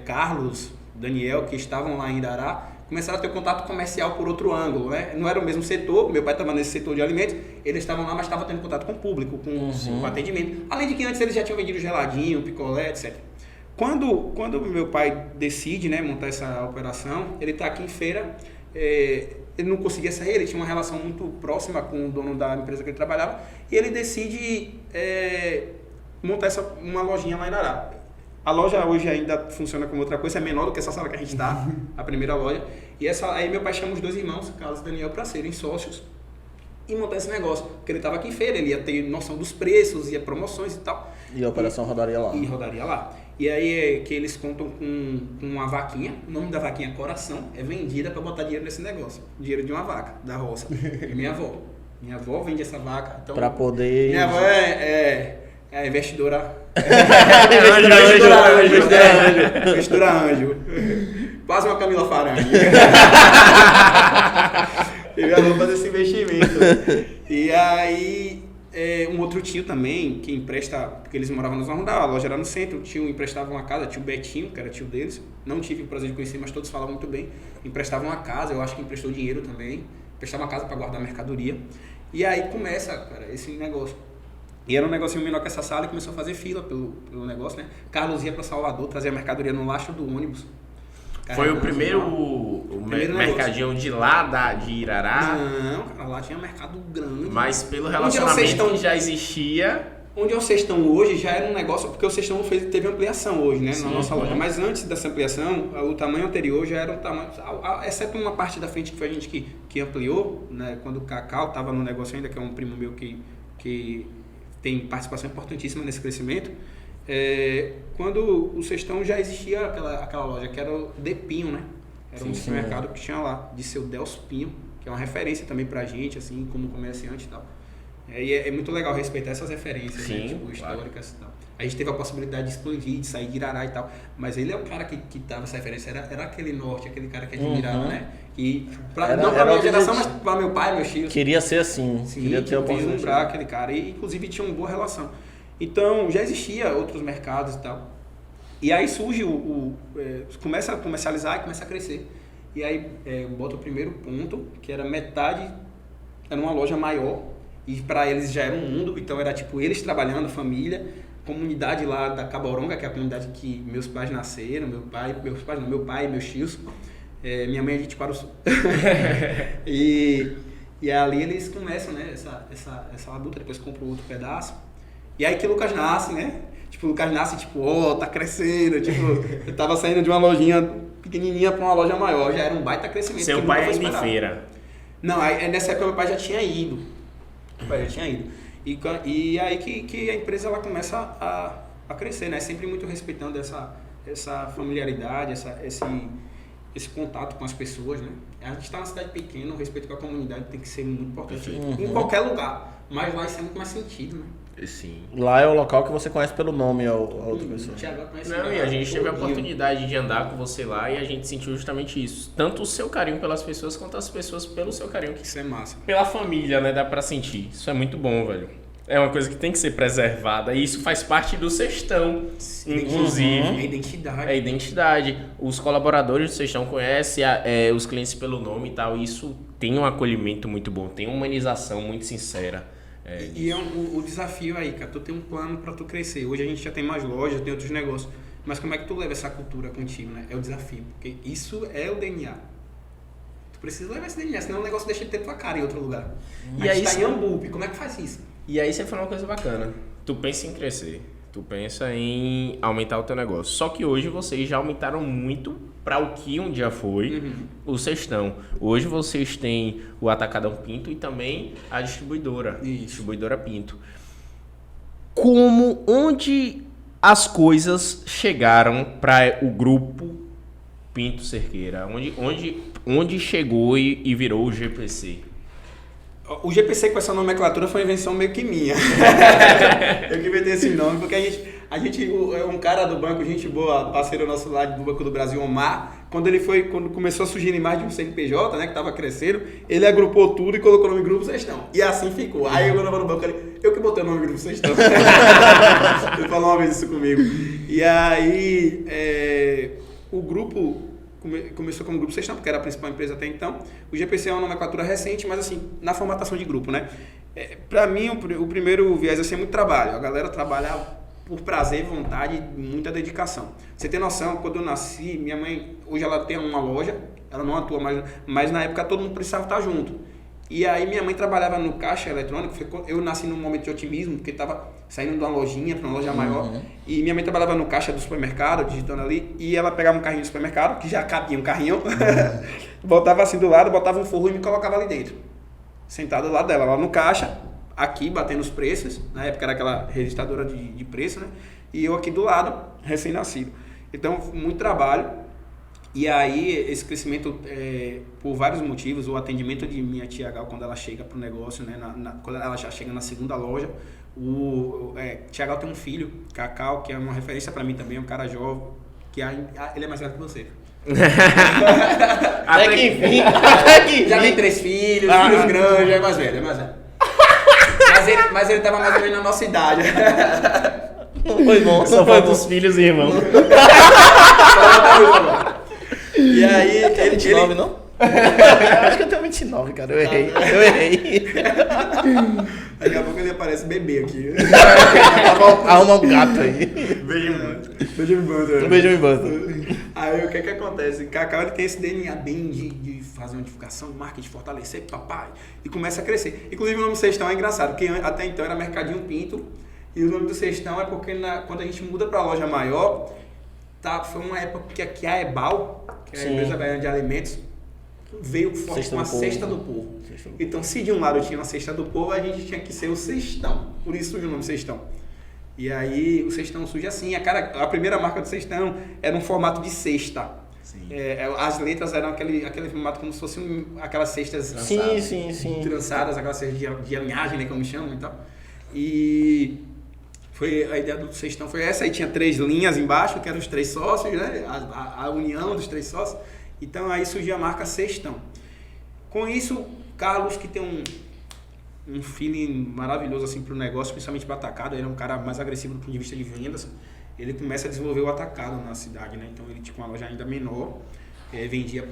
Carlos, Daniel, que estavam lá em Irará, começaram a ter contato comercial por outro ângulo, né? Não era o mesmo setor, meu pai estava nesse setor de alimentos, eles estavam lá, mas estavam tendo contato com o público, com atendimento. Além de que antes eles já tinham vendido geladinho, picolé, etc. Quando meu pai decide, né, montar essa operação, ele está aqui em feira, ele não conseguia sair, ele tinha uma relação muito próxima com o dono da empresa que ele trabalhava, e ele decide montar uma lojinha lá em Irará. A loja hoje ainda funciona como outra coisa, é menor do que essa sala que a gente está, a primeira loja. E aí meu pai chama os dois irmãos, Carlos e Daniel, para serem sócios e montar esse negócio. Porque ele estava aqui em feira, ele ia ter noção dos preços, ia promoções e tal. E a operação rodaria lá. E rodaria lá. E aí é que eles contam com uma vaquinha, o nome da vaquinha é Coração, é vendida para botar dinheiro nesse negócio. Dinheiro de uma vaca, da roça. E minha avó vende essa vaca. Então, para poder... Minha avó é investidora... Mistura anjo. Quase uma Camila Farangue. Eu vou fazer esse investimento. E aí, um outro tio também, que empresta, porque eles moravam na Zona Rural, a loja era no centro, o tio emprestava uma casa, tio Betinho, que era tio deles. Não tive o prazer de conhecer, mas todos falavam muito bem. Emprestava uma casa, eu acho que emprestou dinheiro também. Emprestava uma casa para guardar mercadoria. E aí começa, cara, esse negócio. E era um negocinho menor que essa sala e começou a fazer fila pelo negócio, né? Carlos ia para Salvador, trazia mercadoria no lastro do ônibus. Foi o primeiro Primeiro negócio. mercadinho de lá de Irará, Não, cara, lá tinha mercado grande. mas pelo Onde é o relacionamento Sextão? que já existia... Onde é o Sextão hoje já era um negócio, porque o Sextão teve ampliação hoje, né, na nossa loja. Mas antes dessa ampliação, o tamanho anterior já era um tamanho, exceto uma parte da frente que foi a gente que ampliou, né, quando o Cacau estava no negócio ainda, que é um primo meu que tem participação importantíssima nesse crescimento. Quando o Sextão já existia aquela loja, que era o De Pinho, né? Era um supermercado que tinha lá, de seu Delcio Pinho, que é uma referência também pra gente, assim, como comerciante e tal. E é muito legal respeitar essas referências, Sim, né, tipo, históricas e tal. A gente teve a possibilidade de expandir, de sair de Irará e tal, mas ele é o cara que dava essa referência, era aquele norte, aquele cara que admirava, né? E não pra minha geração, mas pra meu pai, meus tios. Queria ser assim, Sim, queria ter a oportunidade. vislumbrar aquele cara, e inclusive tinha uma boa relação. Então, já existia outros mercados e tal. E aí surge começa a comercializar e começa a crescer. E aí bota o primeiro ponto, que era metade, era uma loja maior, e para eles já era um mundo, então era tipo eles trabalhando, família, comunidade lá da Caboronga, que é a comunidade que meus pais nasceram, meu pai e meus tios, minha mãe é de Itiquaruçu. E ali eles começam, né, essa labuta, depois compram outro pedaço. E aí que o Lucas nasce, né? Tipo, o Lucas nasce, tipo, tá crescendo, tipo, eu tava saindo de uma lojinha pequenininha pra uma loja maior, já era um baita crescimento. Seu pai ainda em feira. Não, nessa época meu pai já tinha ido. E aí que a empresa ela começa a crescer, né? Sempre muito respeitando essa familiaridade, esse contato com as pessoas, né? A gente está numa cidade pequena, o respeito com a comunidade tem que ser muito importante em qualquer lugar, mas lá isso é muito mais sentido, né? Sim. Lá é o local que você conhece pelo nome a outra pessoa. Não, e a gente teve a oportunidade de andar com você lá e a gente sentiu justamente isso. Tanto o seu carinho pelas pessoas, quanto as pessoas pelo seu carinho. Isso é massa. Pela família, né? Dá pra sentir. Isso é muito bom, velho. É uma coisa que tem que ser preservada. E isso faz parte do Sextão, inclusive. É identidade. É identidade. Os colaboradores do Sextão conhecem os clientes pelo nome e tal. E isso tem um acolhimento muito bom. Tem uma humanização muito sincera. E o desafio aí, cara, tu tem um plano pra tu crescer. Hoje a gente já tem mais lojas, tem outros negócios. Mas como é que tu leva essa cultura contigo, né? É o desafio. Porque isso é o DNA. Tu precisa levar esse DNA, senão o negócio deixa de ter tua cara em outro lugar. E a aí gente tá em Ambupe, como é que faz isso? E aí você falou uma coisa bacana. Tu pensa em crescer. Tu pensa em aumentar o teu negócio. Só que hoje vocês já aumentaram muito para o que um dia foi o Sextão. Hoje vocês têm o Atacadão Pinto e também a distribuidora. Isso. Distribuidora Pinto. Onde as coisas chegaram para o grupo Pinto Cerqueira? Onde chegou e virou o GPC? O GPC com essa nomenclatura foi uma invenção meio que minha. Eu que inventei esse nome, porque um cara do banco, gente boa, parceiro nosso lá do Banco do Brasil, Omar, quando começou a surgir mais de um CNPJ, né, que tava crescendo, ele agrupou tudo e colocou o nome Grupo Sextão. E assim ficou. Aí eu tava no banco, eu que botei o nome Grupo Sextão. Ele falou uma vez isso comigo. E aí, o grupo começou como Grupo Sextão, porque era a principal empresa até então. O GPC é uma nomenclatura recente, mas assim, na formatação de grupo, né? Pra mim, o primeiro viés assim, é muito trabalho. A galera trabalha por prazer, vontade e muita dedicação. Você tem noção, quando eu nasci, minha mãe, hoje ela tem uma loja, ela não atua mais, mas na época todo mundo precisava estar junto. E aí minha mãe trabalhava no caixa eletrônico, eu nasci num momento de otimismo, porque estava saindo de uma lojinha para uma loja maior, e minha mãe trabalhava no caixa do supermercado, digitando ali, e ela pegava um carrinho do supermercado, que já cabia um carrinho, botava assim do lado, botava um forro e me colocava ali dentro, sentado do lado dela, lá no caixa, aqui batendo os preços, na época era aquela registradora de preço, né, e eu aqui do lado, recém-nascido. Então, muito trabalho. E aí, esse crescimento, por vários motivos, o atendimento de minha tia Gal, quando ela chega para o negócio, né, quando ela já chega na segunda loja, tia Gal tem um filho, Cacau, que é uma referência para mim também, um cara jovem, que ele é mais velho que você. Até que enfim. Já tem 3 filhos, filhos grandes, já é mais velho, Mas ele tava mais ou menos na nossa idade. Foi bom, só foi dos filhos e irmãos. E aí, ele nome, não? Eu acho que eu tenho 29, cara. Eu errei. Daqui a pouco ele aparece bebê aqui. Arruma um gato aí. Benjamin Button. Aí o que acontece? Cacau ele tem esse DNA bem de fazer uma divulgação, marketing, fortalecer, papai, e começa a crescer. Inclusive o nome Sextão é engraçado, porque até então era Mercadinho Pinto, e o nome do Sextão é porque quando a gente muda para a loja maior, foi uma época que aqui a Ebal, que é a empresa baiana de alimentos, veio forte com a Cesta do Povo. Então, se de um lado tinha uma Cesta do Povo, a gente tinha que ser o Sextão. Por isso surge o nome Sextão. E aí, o Sextão surge assim. A primeira marca do Sextão era um formato de cesta. As letras eram aquele formato como se fossem aquelas cestas trançadas, aquelas cestas de alinhagem, né, como chamam e tal. E a ideia do Sextão foi essa. Aí tinha 3 linhas embaixo, que eram os 3 sócios, né? A união dos 3 sócios. Então aí surgiu a marca Sextão. Com isso, Carlos, que tem um feeling maravilhoso assim para o negócio, principalmente para atacado, ele é um cara mais agressivo do ponto de vista de vendas, ele começa a desenvolver o atacado na cidade, né? Então ele tinha uma loja ainda menor, vendia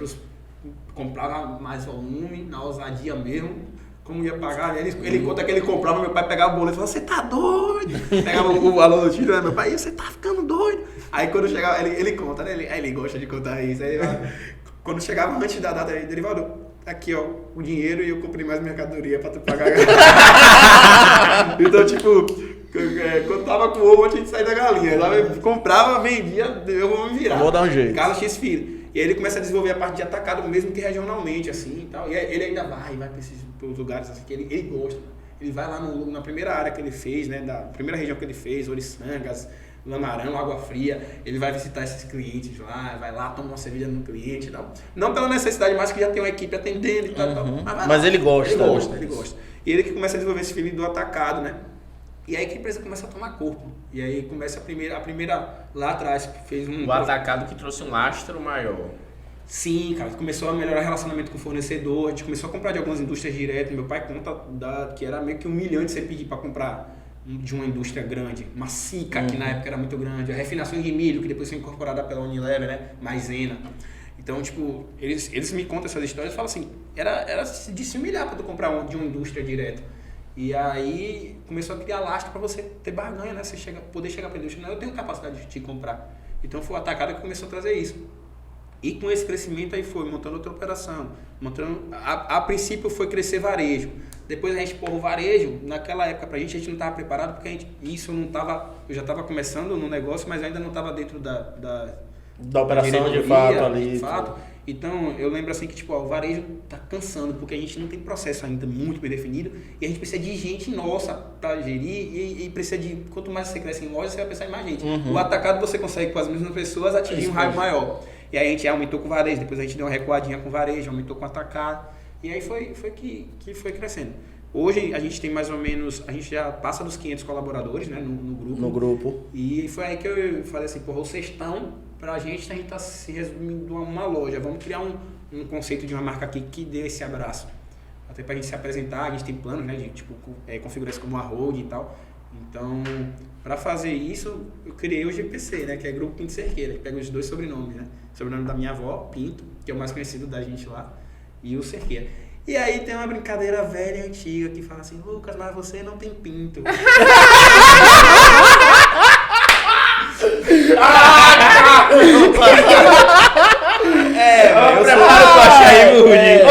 comprava mais volume, na ousadia mesmo, como ia pagar, ele conta que ele comprava, meu pai pegava o boleto e falava, você tá doido? Pegava o valor do tiro, né? Meu pai, você tá ficando doido? Aí quando chegava, ele conta, né? Ele gosta de contar isso, aí quando chegava antes da data, ele falou, aqui ó, o dinheiro e eu comprei mais mercadoria pra tu pagar. Então, tipo, quando tava com ovo, eu tinha que sair da galinha. Lá eu comprava, vendia, eu vou me virar. Vou dar um jeito. Carlos X Filho. E aí ele começa a desenvolver a parte de atacado, mesmo que regionalmente, assim e tal. E ele ainda vai para esses lugares assim, que ele gosta. Ele vai lá na primeira área que ele fez, né, da primeira região que ele fez, Oriçangas, Lamarão, Água Fria, ele vai visitar esses clientes lá, vai lá, toma uma cerveja no cliente e tal. Não pela necessidade, mas que já tem uma equipe atendendo e tal. Mas ele gosta. Ele gosta. E ele que começa a desenvolver esse feeling do atacado, né? E aí que a empresa começa a tomar corpo. E aí começa a primeira lá atrás, fez um... O atacado que trouxe um lastro maior. Sim, cara, começou a melhorar o relacionamento com o fornecedor, a gente começou a comprar de algumas indústrias direto. Meu pai conta que era meio que humilhante você pedir para comprar de uma indústria grande, uma Sica, que na época era muito grande, a refinação de milho, que depois foi incorporada pela Unilever, né, Maisena. Então, tipo, eles me contam essas histórias e falam assim, era de se humilhar para tu comprar de uma indústria direto. E aí começou a criar lastro para você ter barganha, né, você poder chegar para a indústria, não, eu tenho capacidade de te comprar. Então foi o atacado que começou a trazer isso. E com esse crescimento aí foi montando outra operação, a princípio foi crescer varejo. Depois a gente o varejo, naquela época pra gente não estava preparado, porque eu já estava começando no negócio, mas ainda não estava dentro da operação de fato ali. De fato. Então eu lembro assim que tipo, o varejo tá cansando, porque a gente não tem processo ainda muito bem definido, e a gente precisa de gente nossa para gerir, e precisa de, quanto mais você cresce em loja, você vai precisar de mais gente. O atacado você consegue com as mesmas pessoas atingir um raio maior. E aí a gente aumentou com o varejo, depois a gente deu uma recuadinha com o varejo, aumentou com o atacado. E aí foi que foi crescendo. Hoje a gente tem mais ou menos, a gente já passa dos 500 colaboradores, né, no grupo. No grupo. E foi aí que eu falei assim, porra, o Sextão, pra gente, a gente tá se resumindo a uma loja. Vamos criar um conceito de uma marca aqui que dê esse abraço. Até pra gente se apresentar, a gente tem planos, né, de tipo, configurar isso como uma hold e tal. Então, para fazer isso, eu criei o GPC, né, que é Grupo Pinto Cerqueira, que pega os 2 sobrenomes, né? O sobrenome da minha avó, Pinto, que é o mais conhecido da gente lá, e o Cerqueira. E aí tem uma brincadeira velha e antiga que fala assim, Lucas, mas você não tem pinto. Eu preparo pra achar aí, Rudy.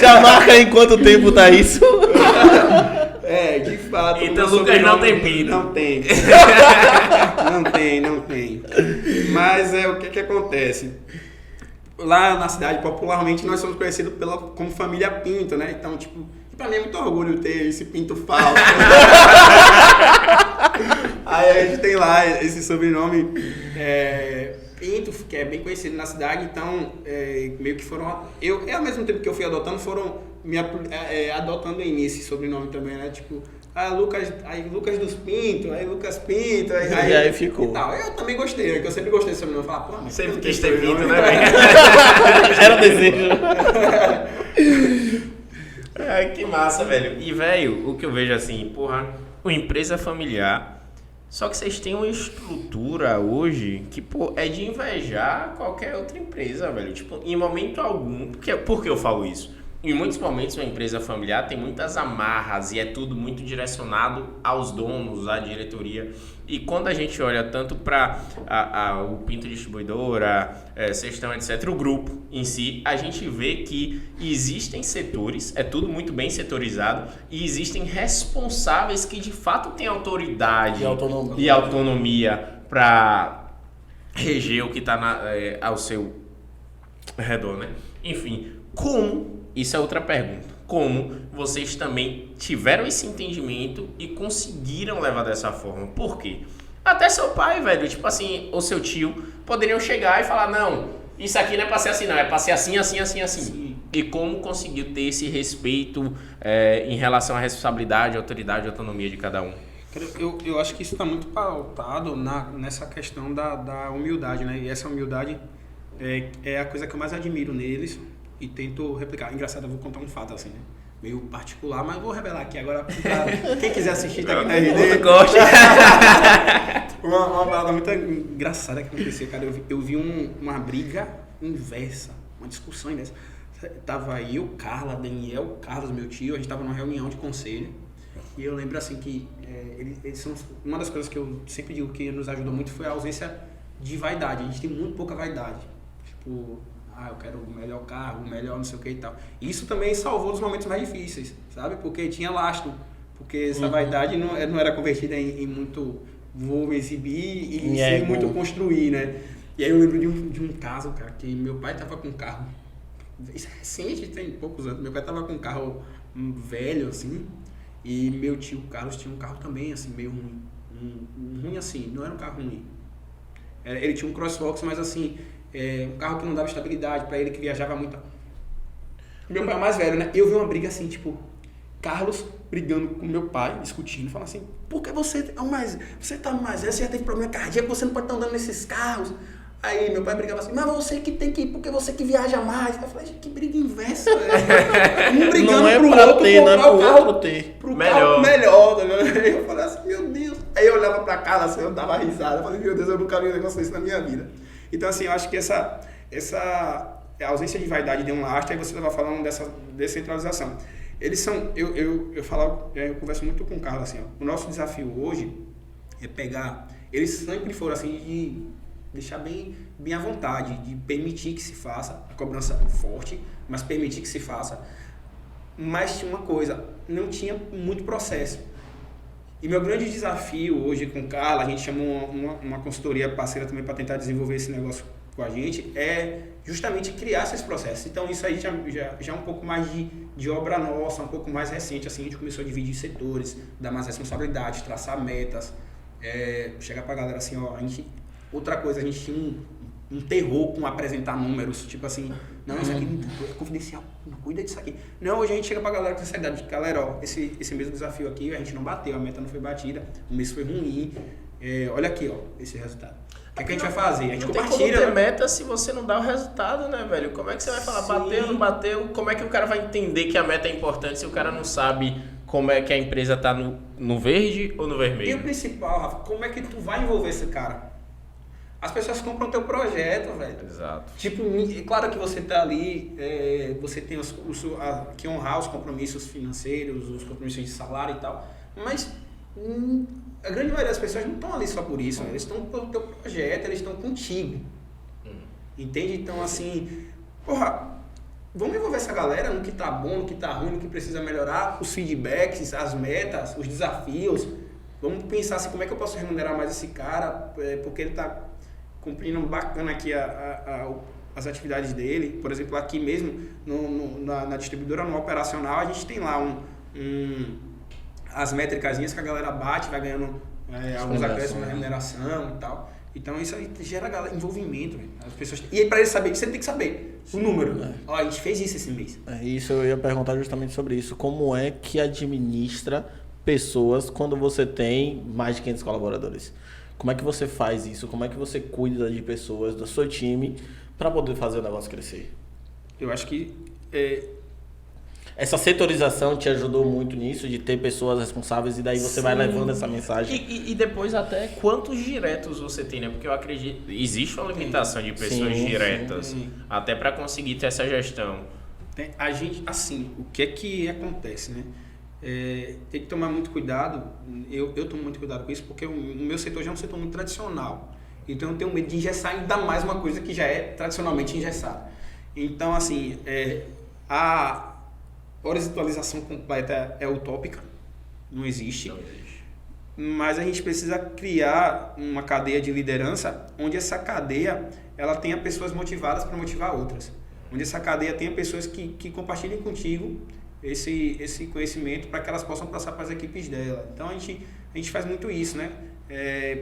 Já marca aí quanto tempo tá isso. De fato. Então o Lucas não tem pinto. Não tem. não tem. Mas o que acontece? Lá na cidade, popularmente, nós somos conhecidos como família Pinto, né? Então, tipo, pra mim é muito orgulho ter esse pinto falso. Aí a gente tem lá esse sobrenome Pinto, que é bem conhecido na cidade, então meio que foram... ao mesmo tempo que eu fui adotando, foram me adotando em mim esse sobrenome também, né? Tipo, Lucas dos Pinto, aí Lucas Pinto, aí ficou. E tal. Eu também gostei, né? Que eu sempre gostei desse sobrenome. Eu falava, pô, mas sempre quis ter Pinto, né, velho? Era o desejo. Que massa, velho. E, velho, o que eu vejo assim, porra, uma empresa familiar, Só que vocês têm uma estrutura hoje que, pô, é de invejar qualquer outra empresa, velho. Tipo, em momento algum... Por que eu falo isso? Em muitos momentos, uma empresa familiar tem muitas amarras e é tudo muito direcionado aos donos, à diretoria. E quando a gente olha tanto para o Pinto Distribuidora, Cestão, etc., o grupo em si, a gente vê que existem setores, é tudo muito bem setorizado, e existem responsáveis que de fato têm autoridade e autonomia para reger o que está ao seu redor, né? Enfim, como... Isso é outra pergunta. Como vocês também tiveram esse entendimento e conseguiram levar dessa forma? Por quê? Até seu pai, velho, tipo assim, ou seu tio, poderiam chegar e falar, não, isso aqui não é pra ser assim, não, é pra ser assim, assim, assim, assim. Sim. E como conseguiu ter esse respeito em relação à responsabilidade, autoridade e autonomia de cada um? Eu acho que isso está muito pautado nessa questão da humildade, né? E essa humildade é a coisa que eu mais admiro neles. E tento replicar. Engraçado, eu vou contar um fato assim, né? Meio particular, mas vou revelar aqui agora pra quem quiser assistir, tá aqui na RD. Gosta. Uma parada muito engraçada que aconteceu, cara. Eu vi uma briga inversa, uma discussão inversa. Tava eu, Carla, Daniel, Carlos, meu tio, a gente tava numa reunião de conselho. E eu lembro assim que eles são... Uma das coisas que eu sempre digo que nos ajudou muito foi a ausência de vaidade. A gente tem muito pouca vaidade. Tipo... eu quero o melhor carro, o melhor não sei o que e tal. Isso também salvou nos momentos mais difíceis, sabe? Porque tinha lastro. Porque essa vaidade não era convertida em muito vou exibir e sim muito construir, né? E aí eu lembro de um caso, cara, que meu pai tava com um carro... Isso é recente, tem poucos anos. Meu pai tava com um carro velho, assim, e meu tio Carlos tinha um carro também, assim, meio ruim. Ruim assim, não era um carro ruim. Ele tinha um Crossbox, mas assim... um carro que não dava estabilidade pra ele, que viajava muito. Meu pai é mais velho, né? Eu vi uma briga assim, tipo, Carlos brigando com meu pai, discutindo, falando assim, por que você tá mais velho, você já teve problema cardíaco, você não pode estar andando nesses carros. Aí meu pai brigava assim, mas você que tem que ir, porque você que viaja mais. Eu falei, gente, que briga inversa, velho. Um brigando não é pro pra outro, ter, não é pro carro, outro ter. Pro melhor. Carro melhor, tá vendo? Aí eu falei assim, meu Deus. Aí eu olhava pra Carla assim, eu dava risada, eu falei, meu Deus, eu nunca vi um negócio desse na minha vida. Então, assim, eu acho que essa ausência de vaidade de um lastro, aí você estava falando dessa descentralização. Eles são, eu converso muito com o Carlos, assim, ó, o nosso desafio hoje é pegar, eles sempre foram assim, de deixar bem à vontade, de permitir que se faça, a cobrança forte, mas permitir que se faça. Mas tinha uma coisa, não tinha muito processo. E meu grande desafio hoje com o Carla, a gente chamou uma consultoria parceira também para tentar desenvolver esse negócio com a gente, é justamente criar esses processos. Então isso aí já é um pouco mais de obra nossa, um pouco mais recente, assim, a gente começou a dividir setores, dar mais responsabilidade, traçar metas, chegar para a galera assim, ó, outra coisa, a gente tinha um terror com apresentar números, tipo assim, não, isso aqui é confidencial, não cuida disso aqui. Não, hoje a gente chega pra galera com sinceridade, galera, ó, esse mesmo desafio aqui, a gente não bateu, a meta não foi batida, o mês foi ruim, olha aqui, ó, esse resultado. O que a gente vai fazer? A gente compartilha. Não tem como ter meta se você não dá o resultado, né, velho? Como é que você vai falar, bateu, não bateu? Como é que o cara vai entender que a meta é importante se o cara não sabe como é que a empresa tá no verde ou no vermelho? E o principal, Rafa, como é que tu vai envolver esse cara? As pessoas compram teu projeto, velho. Exato. Tipo, claro que você tá ali, você tem que honrar os compromissos financeiros, os compromissos de salário e tal, mas a grande maioria das pessoas não estão ali só por isso, né? Eles estão pelo teu projeto, eles estão contigo. Entende? Então, assim, porra, vamos envolver essa galera no que tá bom, no que tá ruim, no que precisa melhorar, os feedbacks, as metas, os desafios. Vamos pensar assim, como é que eu posso remunerar mais esse cara, porque ele tá cumprindo bacana aqui as atividades dele. Por exemplo, aqui mesmo, na distribuidora, no operacional, a gente tem lá as métricazinhas que a galera bate, vai ganhando alguns acréscimos na remuneração e tal. Então isso aí gera envolvimento. As pessoas, e aí, para eles saberem, você tem que saber o número. Ó, a gente fez isso esse mês. Isso eu ia perguntar justamente sobre isso. Como é que administra pessoas quando você tem mais de 500 colaboradores? Como é que você faz isso? Como é que você cuida de pessoas do seu time para poder fazer o negócio crescer? Eu acho que Essa setorização te ajudou muito nisso, de ter pessoas responsáveis e daí você vai levando essa mensagem. E depois até quantos diretos você tem, né? Porque eu acredito, existe uma limitação de pessoas diretas, até para conseguir ter essa gestão. A gente, assim, o que é que acontece, né? Tem que tomar muito cuidado, eu tomo muito cuidado com isso, porque o meu setor já é um setor muito tradicional. Então eu tenho medo de engessar ainda mais uma coisa que já é tradicionalmente engessada. Então, assim, a horizontalização completa é utópica, não existe. Mas a gente precisa criar uma cadeia de liderança onde essa cadeia ela tenha pessoas motivadas para motivar outras. Onde essa cadeia tenha pessoas que compartilhem contigo esse conhecimento para que elas possam passar para as equipes dela. Então a gente faz muito isso, né?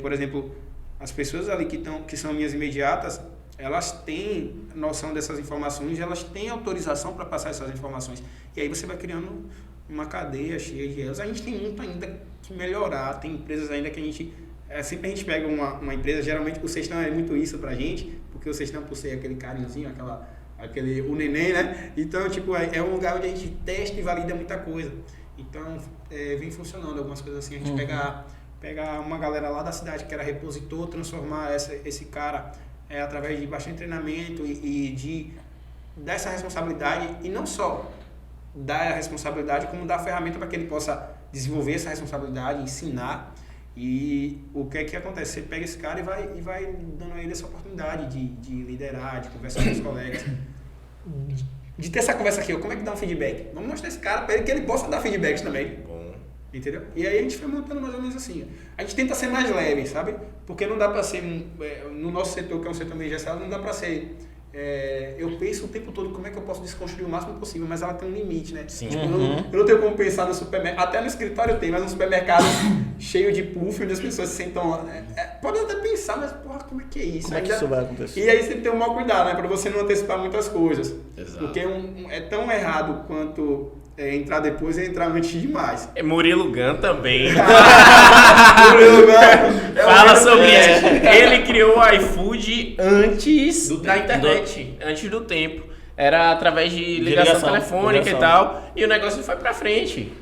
Por exemplo, as pessoas ali que são minhas imediatas, elas têm noção dessas informações, elas têm autorização para passar essas informações. E aí você vai criando uma cadeia cheia de elas. A gente tem muito ainda que melhorar, tem empresas ainda que a gente... sempre a gente pega uma empresa, geralmente o Sextão é muito isso pra gente, porque o Sextão possui aquele carinhozinho, o neném, né? Então, tipo, é um lugar onde a gente testa e valida muita coisa. Então, vem funcionando algumas coisas assim. A gente pega uma galera lá da cidade que era repositor, transformar esse cara através de bastante treinamento e dar essa responsabilidade, e não só dar a responsabilidade, como dar a ferramenta para que ele possa desenvolver essa responsabilidade, ensinar. E o que é que acontece? Você pega esse cara e vai dando a ele essa oportunidade de liderar, de conversar com os colegas, de ter essa conversa aqui, como é que dá um feedback? Vamos mostrar esse cara para ele que ele possa dar feedbacks também. Bom. Entendeu? E aí a gente foi montando mais ou menos assim. A gente tenta ser mais leve, sabe? Porque não dá para ser, no nosso setor, que é um setor meio engessado, não dá para ser... eu penso o tempo todo como é que eu posso desconstruir o máximo possível, mas ela tem um limite, né? Sim. Tipo, eu não tenho como pensar no supermercado, até no escritório tem, mas no supermercado cheio de puff, onde as pessoas se sentam... pode até pensar, mas porra, como é que é isso? Como é que isso vai acontecer? E aí você tem um mau cuidado, né? Pra você não antecipar muitas coisas. Exato. Porque é tão errado quanto entrar depois e entrar antes demais. Murilo Gun também. Murilo Gun. Fala sobre isso. Ele criou o iFood antes da tempo. internet, antes do tempo. Era através de ligação telefônica e tal. E o negócio foi pra frente.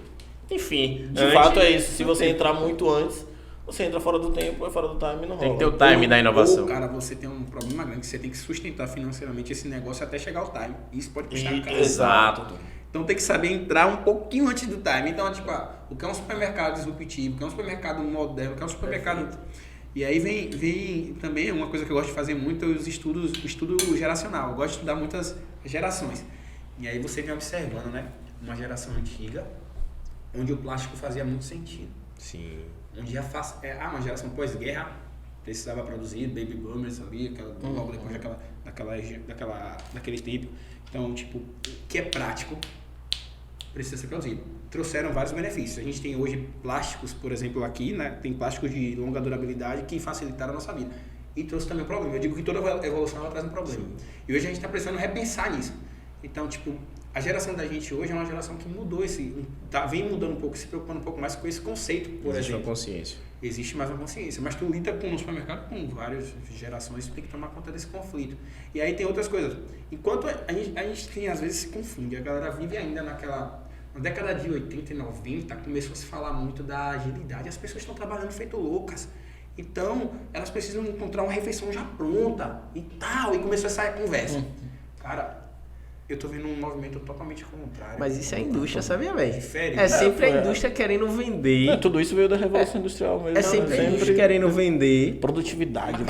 Enfim. De fato é isso. Se você entrar muito antes, você entra fora do tempo, fora do time, não rola. Tem que ter o time da inovação. Ou, cara, você tem um problema grande, que você tem que sustentar financeiramente esse negócio até chegar ao time. Isso pode custar caro. Exato. Então tem que saber entrar um pouquinho antes do time. Então, tipo, o que é um supermercado disruptivo, o que é um supermercado moderno, o que é um supermercado... E aí vem também uma coisa que eu gosto de fazer muito, o estudo geracional. Eu gosto de estudar muitas gerações. E aí você vem observando, né? Uma geração antiga, onde o plástico fazia muito sentido. Sim. Onde uma geração pós-guerra precisava produzir baby boomers ali, logo depois daquele tempo. Então, tipo, o que é prático precisa ser produzido. Trouxeram vários benefícios. A gente tem hoje plásticos, por exemplo, aqui, né? Tem plásticos de longa durabilidade que facilitaram a nossa vida. E trouxe também um problema. Eu digo que toda evolução ela traz um problema. Sim. E hoje a gente está precisando repensar nisso. Então, tipo, a geração da gente hoje é uma geração que mudou vem mudando um pouco, se preocupando um pouco mais com esse conceito, por Existe exemplo. uma consciência. Existe mais uma consciência. Mas tu lida no supermercado com várias gerações, tu tem que tomar conta desse conflito. E aí tem outras coisas. Enquanto a gente tem, às vezes, se confunde. A galera vive ainda na década de 80 e 90, começou a se falar muito da agilidade. As pessoas estão trabalhando feito loucas. Então, elas precisam encontrar uma refeição já pronta e tal. E começou essa conversa. Cara, eu tô vendo um movimento totalmente contrário. Mas isso é a indústria, sabia, velho? Diferente. É sempre a indústria querendo vender. Tudo isso veio da Revolução Industrial mesmo. É sempre a indústria querendo vender. Produtividade.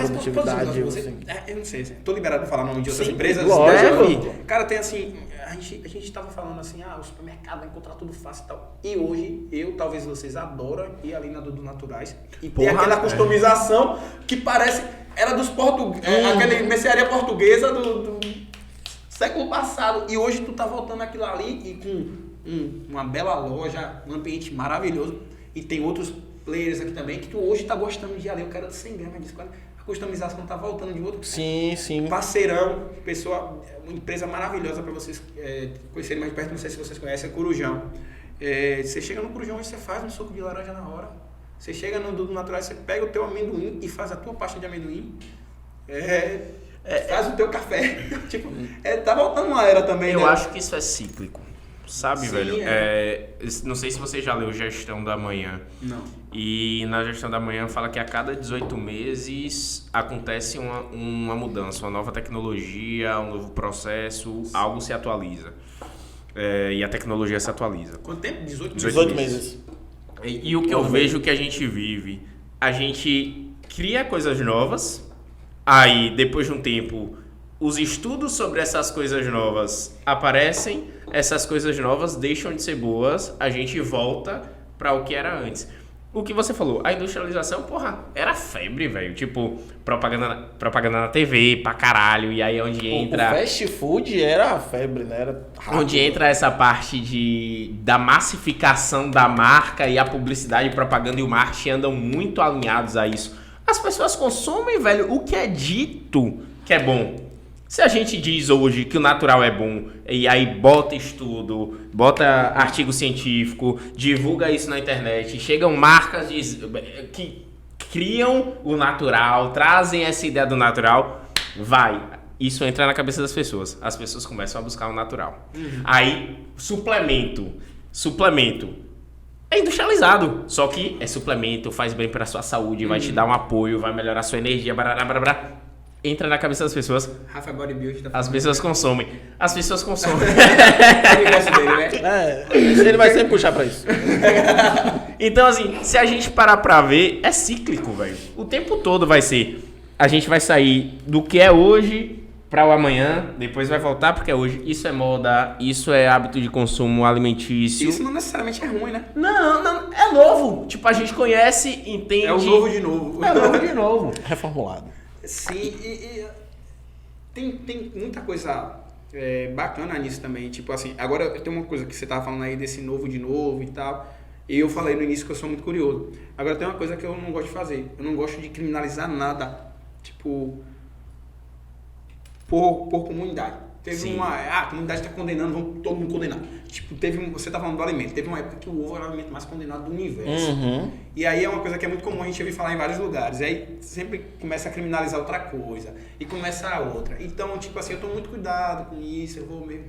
Eu não sei, tô liberado pra falar nome de outras Sim, empresas. lógico. Cara, tem assim, a gente tava falando assim, o supermercado vai encontrar tudo fácil e tal. E hoje, talvez vocês adoram ir ali na Dudu Naturais e ter aquela customização que parece, era dos portugueses, aquela mercearia portuguesa do século passado. E hoje tu tá voltando aquilo ali e com uma bela loja, um ambiente maravilhoso. E tem outros players aqui também que tu hoje tá gostando de ir ali. Eu quero 100 gramas disso. A customização tá voltando de outro. Sim. Parceirão, uma empresa maravilhosa para vocês conhecerem mais perto. Não sei se vocês conhecem, é Corujão. Você chega no Corujão e você faz um suco de laranja na hora. Você chega no Dudu Naturais, você pega o teu amendoim e faz a tua pasta de amendoim. Faz o teu café. Tipo, tá voltando uma era também. Eu né? acho que isso é cíclico. sabe, Sim, velho? Não sei se você já leu Gestão da Manhã. Não. E na Gestão da Manhã fala que a cada 18 meses acontece uma mudança, uma nova tecnologia, um novo processo, algo se atualiza. E a tecnologia se atualiza. Quanto tempo? 18 meses. E o que eu vejo que a gente vive, a gente cria coisas novas, aí depois de um tempo os estudos sobre essas coisas novas aparecem, essas coisas novas deixam de ser boas, a gente volta para o que era antes. O que você falou, a industrialização, porra, era febre, velho. Tipo, propaganda na TV pra caralho. E aí é onde entra... O fast food era a febre, né? Era rápido. Onde entra essa parte da massificação da marca e a publicidade, propaganda e o marketing andam muito alinhados a isso. As pessoas consomem, velho, o que é dito que é bom. Se a gente diz hoje que o natural é bom, e aí bota estudo, bota artigo científico, divulga isso na internet, chegam marcas que criam o natural, trazem essa ideia do natural, isso entra na cabeça das pessoas. As pessoas começam a buscar o natural. Aí, suplemento. É industrializado, só que é suplemento, faz bem pra sua saúde, vai te dar um apoio, vai melhorar a sua energia, barará. Entra na cabeça das pessoas. Rafa Bodybuild tá As pessoas consomem. Eu gosto dele, né? Ele vai sempre puxar pra isso. Então, assim, se a gente parar pra ver, é cíclico, velho. O tempo todo vai ser. A gente vai sair do que é hoje para o amanhã, depois vai voltar porque é hoje. Isso é moda, isso é hábito de consumo alimentício. Isso não necessariamente é ruim, né? Não, é novo. Tipo, a gente conhece, entende. É o novo de novo. É o novo de novo. Reformulado. Sim, e tem muita coisa bacana nisso também. Tipo assim, agora tem uma coisa que você tava falando aí desse novo de novo e tal. E eu falei no início que eu sou muito curioso. Agora tem uma coisa que eu não gosto de fazer. Eu não gosto de criminalizar nada. Tipo, por comunidade. Teve a comunidade está condenando, vamos todo mundo condenar. Tipo, você tá falando do alimento. Teve uma época que o ovo era o alimento mais condenado do universo. Uhum. E aí é uma coisa que é muito comum a gente ouvir falar em vários lugares. E aí sempre começa a criminalizar outra coisa. E começa a outra. Então, tipo assim, eu tô muito cuidado com isso, eu vou mesmo.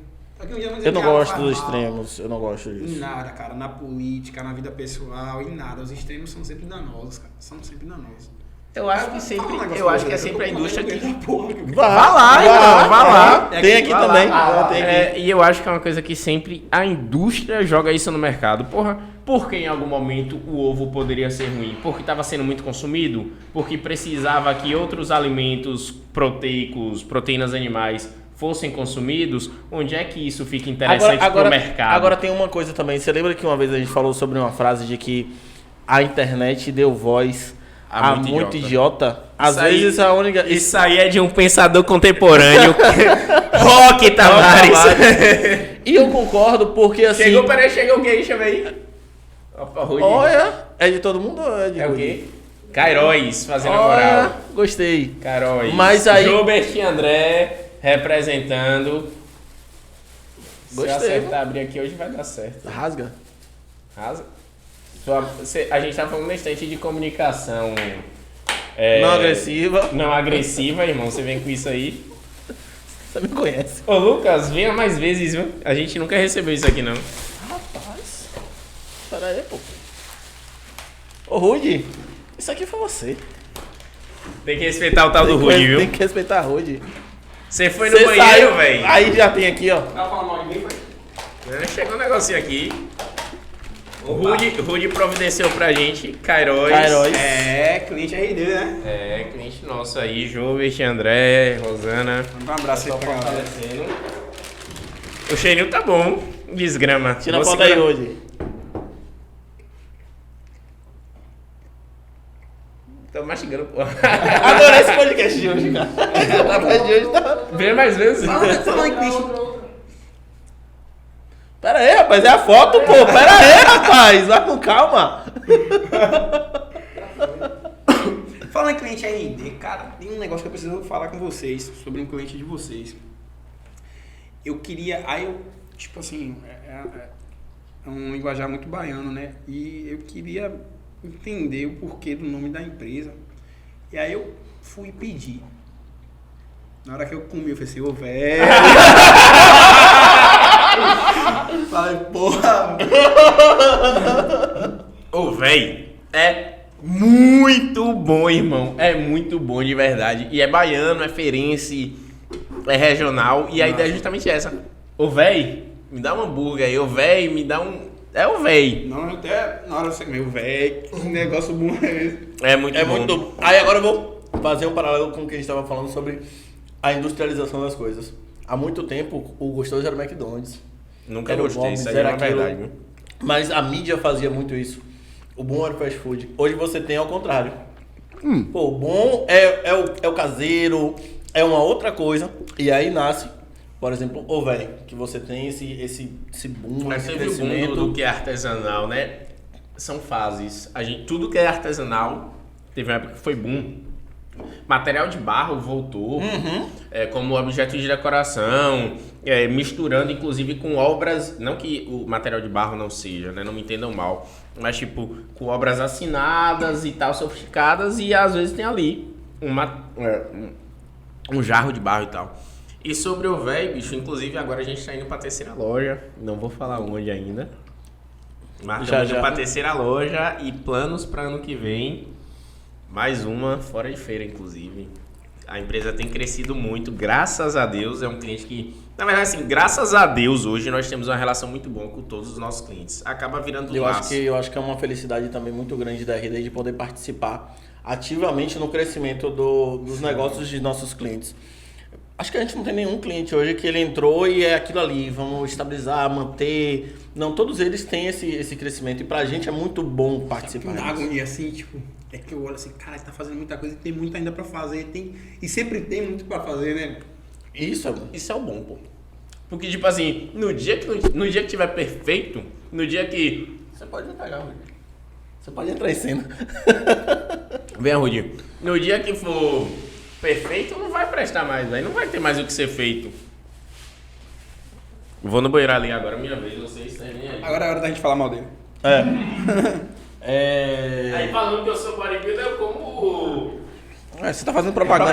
Eu não gosto dos extremos, eu não gosto disso. Em nada, cara. Na política, na vida pessoal, em nada. Os extremos são sempre danosos, cara. São sempre danosos. Eu acho que é sempre a indústria que... Vai lá. Tem aqui também. E eu acho que é uma coisa que sempre a indústria joga isso no mercado. Porra, porque em algum momento o ovo poderia ser ruim? Porque estava sendo muito consumido? Porque precisava que outros alimentos proteicos, proteínas animais fossem consumidos? Onde é que isso fica interessante para o mercado? Agora tem uma coisa também. Você lembra que uma vez a gente falou sobre uma frase de que a internet deu voz a muito idiota? Às vezes a única... Isso aí é de um pensador contemporâneo. Roque Tavares. E eu concordo porque assim... Chegou o quê? Deixa eu ver aí. Olha, é de todo mundo ou é de o quê? Cairóis, fazendo a moral. Gostei. Cairóis. Mas aí... Gilbert André representando. Gostei. Se eu acertar abrir aqui hoje vai dar certo. Rasga. A gente tá falando bastante de comunicação não agressiva, irmão. Você vem com isso aí. Você me conhece. Ô Lucas, venha mais vezes, viu? A gente nunca recebeu isso aqui, não. Rapaz. Pera aí, pô. Ô Rudy, isso aqui foi você. Tem que respeitar o tal do Rudy, viu? Tem que respeitar a Rudy. Você foi no banheiro, velho. Aí já tem aqui, ó. Tá falando mal de mim, foi? Chegou um negocinho aqui. O Rudy providenciou pra gente, Cairóis. Cliente RD, né? Cliente nosso aí, Jovem, André, Rosana. Um abraço aí pra galera. O cheirinho tá bom, desgrama. Tira a foto aí, Rudy. Tô mastigando, porra. Adorei esse podcast de hoje, cara. Esse podcast de hoje tá... Vem mais vezes. Fala em cliente. Pera aí, rapaz, é a foto, pô. Pera aí, rapaz. Vai com calma. Fala em cliente RD, cara, tem um negócio que eu preciso falar com vocês, sobre um cliente de vocês. Eu queria, tipo assim, é um linguajar muito baiano, né? E eu queria entender o porquê do nome da empresa. E aí eu fui pedir. Na hora que eu comi, eu falei assim, ô velho. Falei, porra. Ô, véi, é muito bom, irmão. É muito bom, de verdade. E é baiano, é feirense, é regional. E a ideia é justamente essa. Ô, véi, me dá um hambúrguer aí. Ô, véi, me dá um... É o véi. Não, até na hora você meu velho, que negócio bom é esse. É muito É bom. muito. Aí agora eu vou fazer um paralelo com o que a gente estava falando sobre a industrialização das coisas. Há muito tempo, o gostoso era o McDonald's. Nunca Era o gostei, Bob's, isso aí é era uma aquilo. verdade, viu? Mas a mídia fazia muito isso. O bom era o fast food. Hoje você tem ao contrário. Pô, o bom é o caseiro, é uma outra coisa. E aí nasce, por exemplo, o velho, que você tem esse boom, Mas esse teve o boom crescimento. do que é artesanal, né? São fases. Tudo que é artesanal, teve uma época que foi boom. Material de barro voltou como objeto de decoração, misturando inclusive com obras, não que o material de barro não seja, né? Não me entendam mal, mas tipo, com obras assinadas e tal, sofisticadas, e às vezes tem ali um jarro de barro e tal. E sobre o véio, bicho, inclusive agora a gente tá indo pra terceira loja, não vou falar onde ainda, mas Já, estamos indo já. pra terceira loja e planos para ano que vem. Mais uma, fora de feira, inclusive. A empresa tem crescido muito, graças a Deus. É um cliente que... Na verdade, assim, graças a Deus, hoje nós temos uma relação muito boa com todos os nossos clientes. Acaba virando Eu laço. acho que é uma felicidade também muito grande da RD de poder participar ativamente no crescimento dos negócios de nossos clientes. Acho que a gente não tem nenhum cliente hoje que ele entrou e é aquilo ali, vamos estabilizar, manter. Não, todos eles têm esse crescimento e pra gente é muito bom participar Na disso. agonia assim, tipo, é que eu olho assim, cara, tá fazendo muita coisa e tem muito ainda pra fazer. E sempre tem muito pra fazer, né? Isso é bom. Isso é o bom, pô. Porque, tipo assim, no dia que tiver perfeito, no dia que... Você pode pegar, Rudi. Você pode entrar em cena. Vem, Rudi. No dia que for perfeito, não vai prestar mais, velho. Não vai ter mais o que ser feito. Vou no banheiro ali agora, minha vez, vocês terminem aí. Agora é hora da gente falar mal dele. Aí falando que eu sou bodybuilder, eu como... Você tá fazendo propaganda.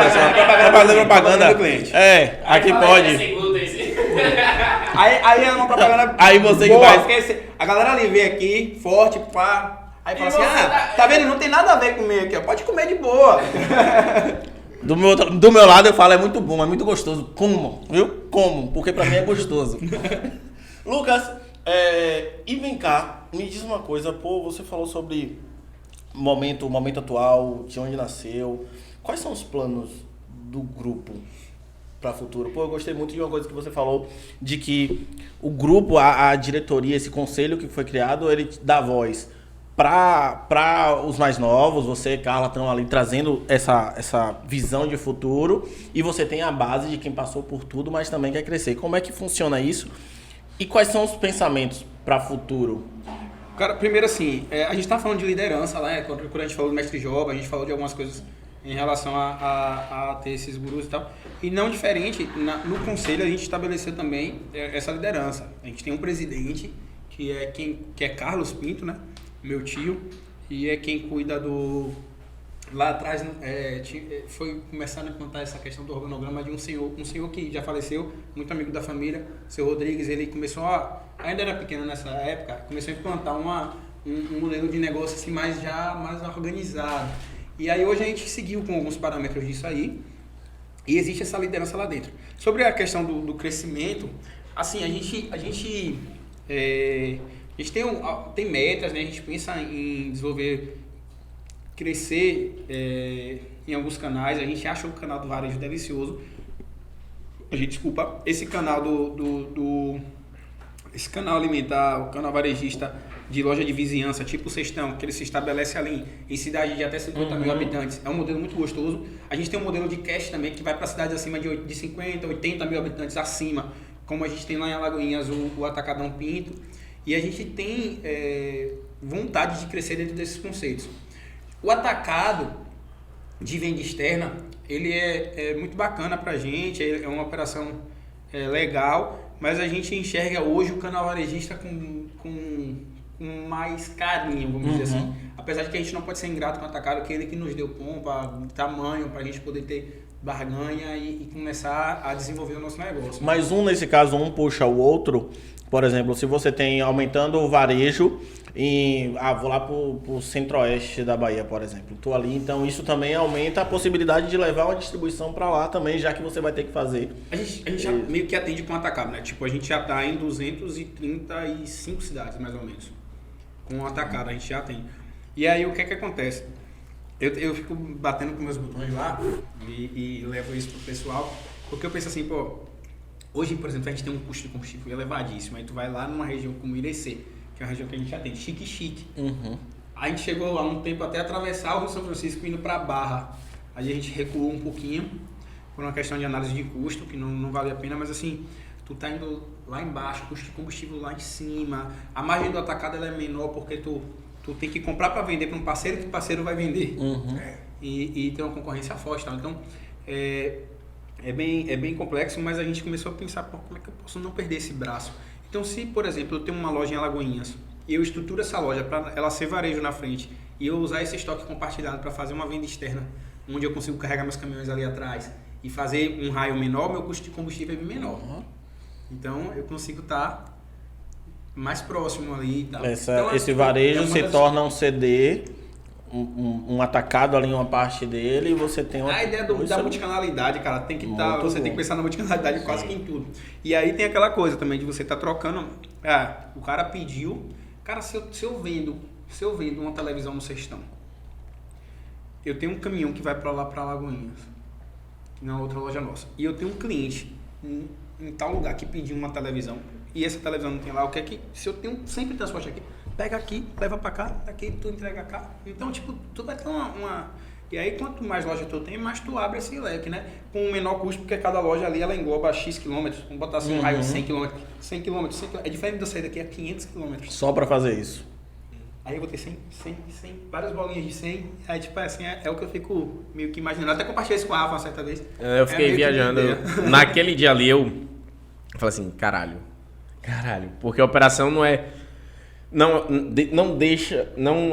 Propaganda do cliente. Aqui Aí fala pode. aí, sem glúten, sim. Aí é uma propaganda. Aí você que boa, vai. Esquece. A galera ali vem aqui, forte, pá. Aí fala E assim: você tá vendo? Não tem nada a ver comer aqui, ó. Pode comer de boa. Do meu lado eu falo, é muito bom, é muito gostoso. Como, viu? Como, porque pra mim é gostoso. Lucas, e vem cá, me diz uma coisa, pô, você falou sobre o momento atual, de onde nasceu. Quais são os planos do grupo para futuro? Pô, eu gostei muito de uma coisa que você falou, de que o grupo, a diretoria, esse conselho que foi criado, ele dá voz para os mais novos. Você e Carla estão ali trazendo essa visão de futuro e você tem a base de quem passou por tudo, mas também quer crescer. Como é que funciona isso? E quais são os pensamentos para futuro? Cara, primeiro assim, a gente tá falando de liderança lá, quando a gente falou do mestre Joba, a gente falou de algumas coisas em relação a ter esses gurus e tal. E não diferente, no conselho a gente estabeleceu também essa liderança. A gente tem um presidente, que é Carlos Pinto, né? Meu tio, e é quem cuida do... Lá atrás foi começando a implantar essa questão do organograma de um senhor que já faleceu, muito amigo da família, seu Rodrigues. Ele começou ainda era pequeno nessa época, começou a implantar um modelo de negócio assim mais organizado. E aí hoje a gente seguiu com alguns parâmetros disso aí, e existe essa liderança lá dentro. Sobre a questão do crescimento, assim, a gente tem metas, né? A gente pensa em desenvolver, crescer em alguns canais. A gente acha o canal do varejo delicioso. Esse canal esse canal alimentar, o canal varejista de loja de vizinhança, tipo o Cestão, que ele se estabelece ali em cidade de até 50 mil habitantes. É um modelo muito gostoso. A gente tem um modelo de cash também, que vai para cidades acima de 50, 80 mil habitantes acima, como a gente tem lá em Alagoinhas o Atacadão Pinto. E a gente tem vontade de crescer dentro desses conceitos. O atacado de venda externa, ele é muito bacana pra gente, é uma operação legal, mas a gente enxerga hoje o canal varejista com mais carinho, vamos dizer assim. Apesar de que a gente não pode ser ingrato com o atacado, que ele que nos deu pompa, tamanho, pra gente poder ter barganha e começar a desenvolver o nosso negócio. Mas nesse caso, um puxa o outro. Por exemplo, se você tem aumentando o varejo vou lá pro centro-oeste da Bahia, por exemplo. Tô ali, então isso também aumenta a possibilidade de levar uma distribuição para lá também, já que você vai ter que fazer. A gente já meio que atende com atacado, né? Tipo, a gente já tá em 235 cidades, mais ou menos. Com atacado, a gente já tem. E aí, o que é que acontece? Eu fico batendo com meus botões lá e levo isso pro pessoal, porque eu penso assim, pô, hoje, por exemplo, a gente tem um custo de combustível elevadíssimo, aí tu vai lá numa região como Irecê, que é uma região que a gente atende, chique. Uhum. A gente chegou há um tempo até atravessar o Rio São Francisco indo pra Barra. Aí a gente recuou um pouquinho, por uma questão de análise de custo, que não vale a pena, mas assim, tu tá indo lá embaixo, custo de combustível lá em cima, a margem do atacado ela é menor porque tu tem que comprar para vender para um parceiro que o parceiro vai vender. Uhum. E tem uma concorrência forte. Tá? Então, é bem complexo, mas a gente começou a pensar, pô, como é que eu posso não perder esse braço? Então, se, por exemplo, eu tenho uma loja em Alagoinhas e eu estruturo essa loja para ela ser varejo na frente e eu usar esse estoque compartilhado para fazer uma venda externa, onde eu consigo carregar meus caminhões ali atrás e fazer um raio menor, meu custo de combustível é menor. Uhum. Então, eu consigo estar mais próximo ali e tal. Esse varejo se torna um CD, um atacado ali em uma parte dele, e você tem uma... A ideia da multicanalidade, cara, tem que estar... Você tem que pensar na multicanalidade quase que em tudo. E aí tem aquela coisa também de você estar trocando... o cara pediu... Cara, se eu vendo uma televisão no Sextão, eu tenho um caminhão que vai pra lá, pra Alagoinhas, na outra loja nossa, e eu tenho um cliente em tal lugar que pediu uma televisão, e essa televisão não tem lá, o que é que... Se eu tenho sempre transporte aqui, pega aqui, leva pra cá, daqui tu entrega cá. Então, tipo, tu vai ter uma... E aí, quanto mais loja tu tem, mais tu abre esse leque, né? Com um menor custo, porque cada loja ali, ela engloba X quilômetros. Vamos botar assim um raio de 100 quilômetros. 100 quilômetros. É diferente de eu sair daqui a 500 quilômetros. Só pra fazer isso. Aí eu vou ter 100, várias bolinhas de 100. Aí, tipo, assim, é o que eu fico meio que imaginando. Até compartilhei isso com a Rafa uma certa vez. Eu fiquei viajando. Naquele dia ali, eu falei assim, caralho. Porque a operação não é... Não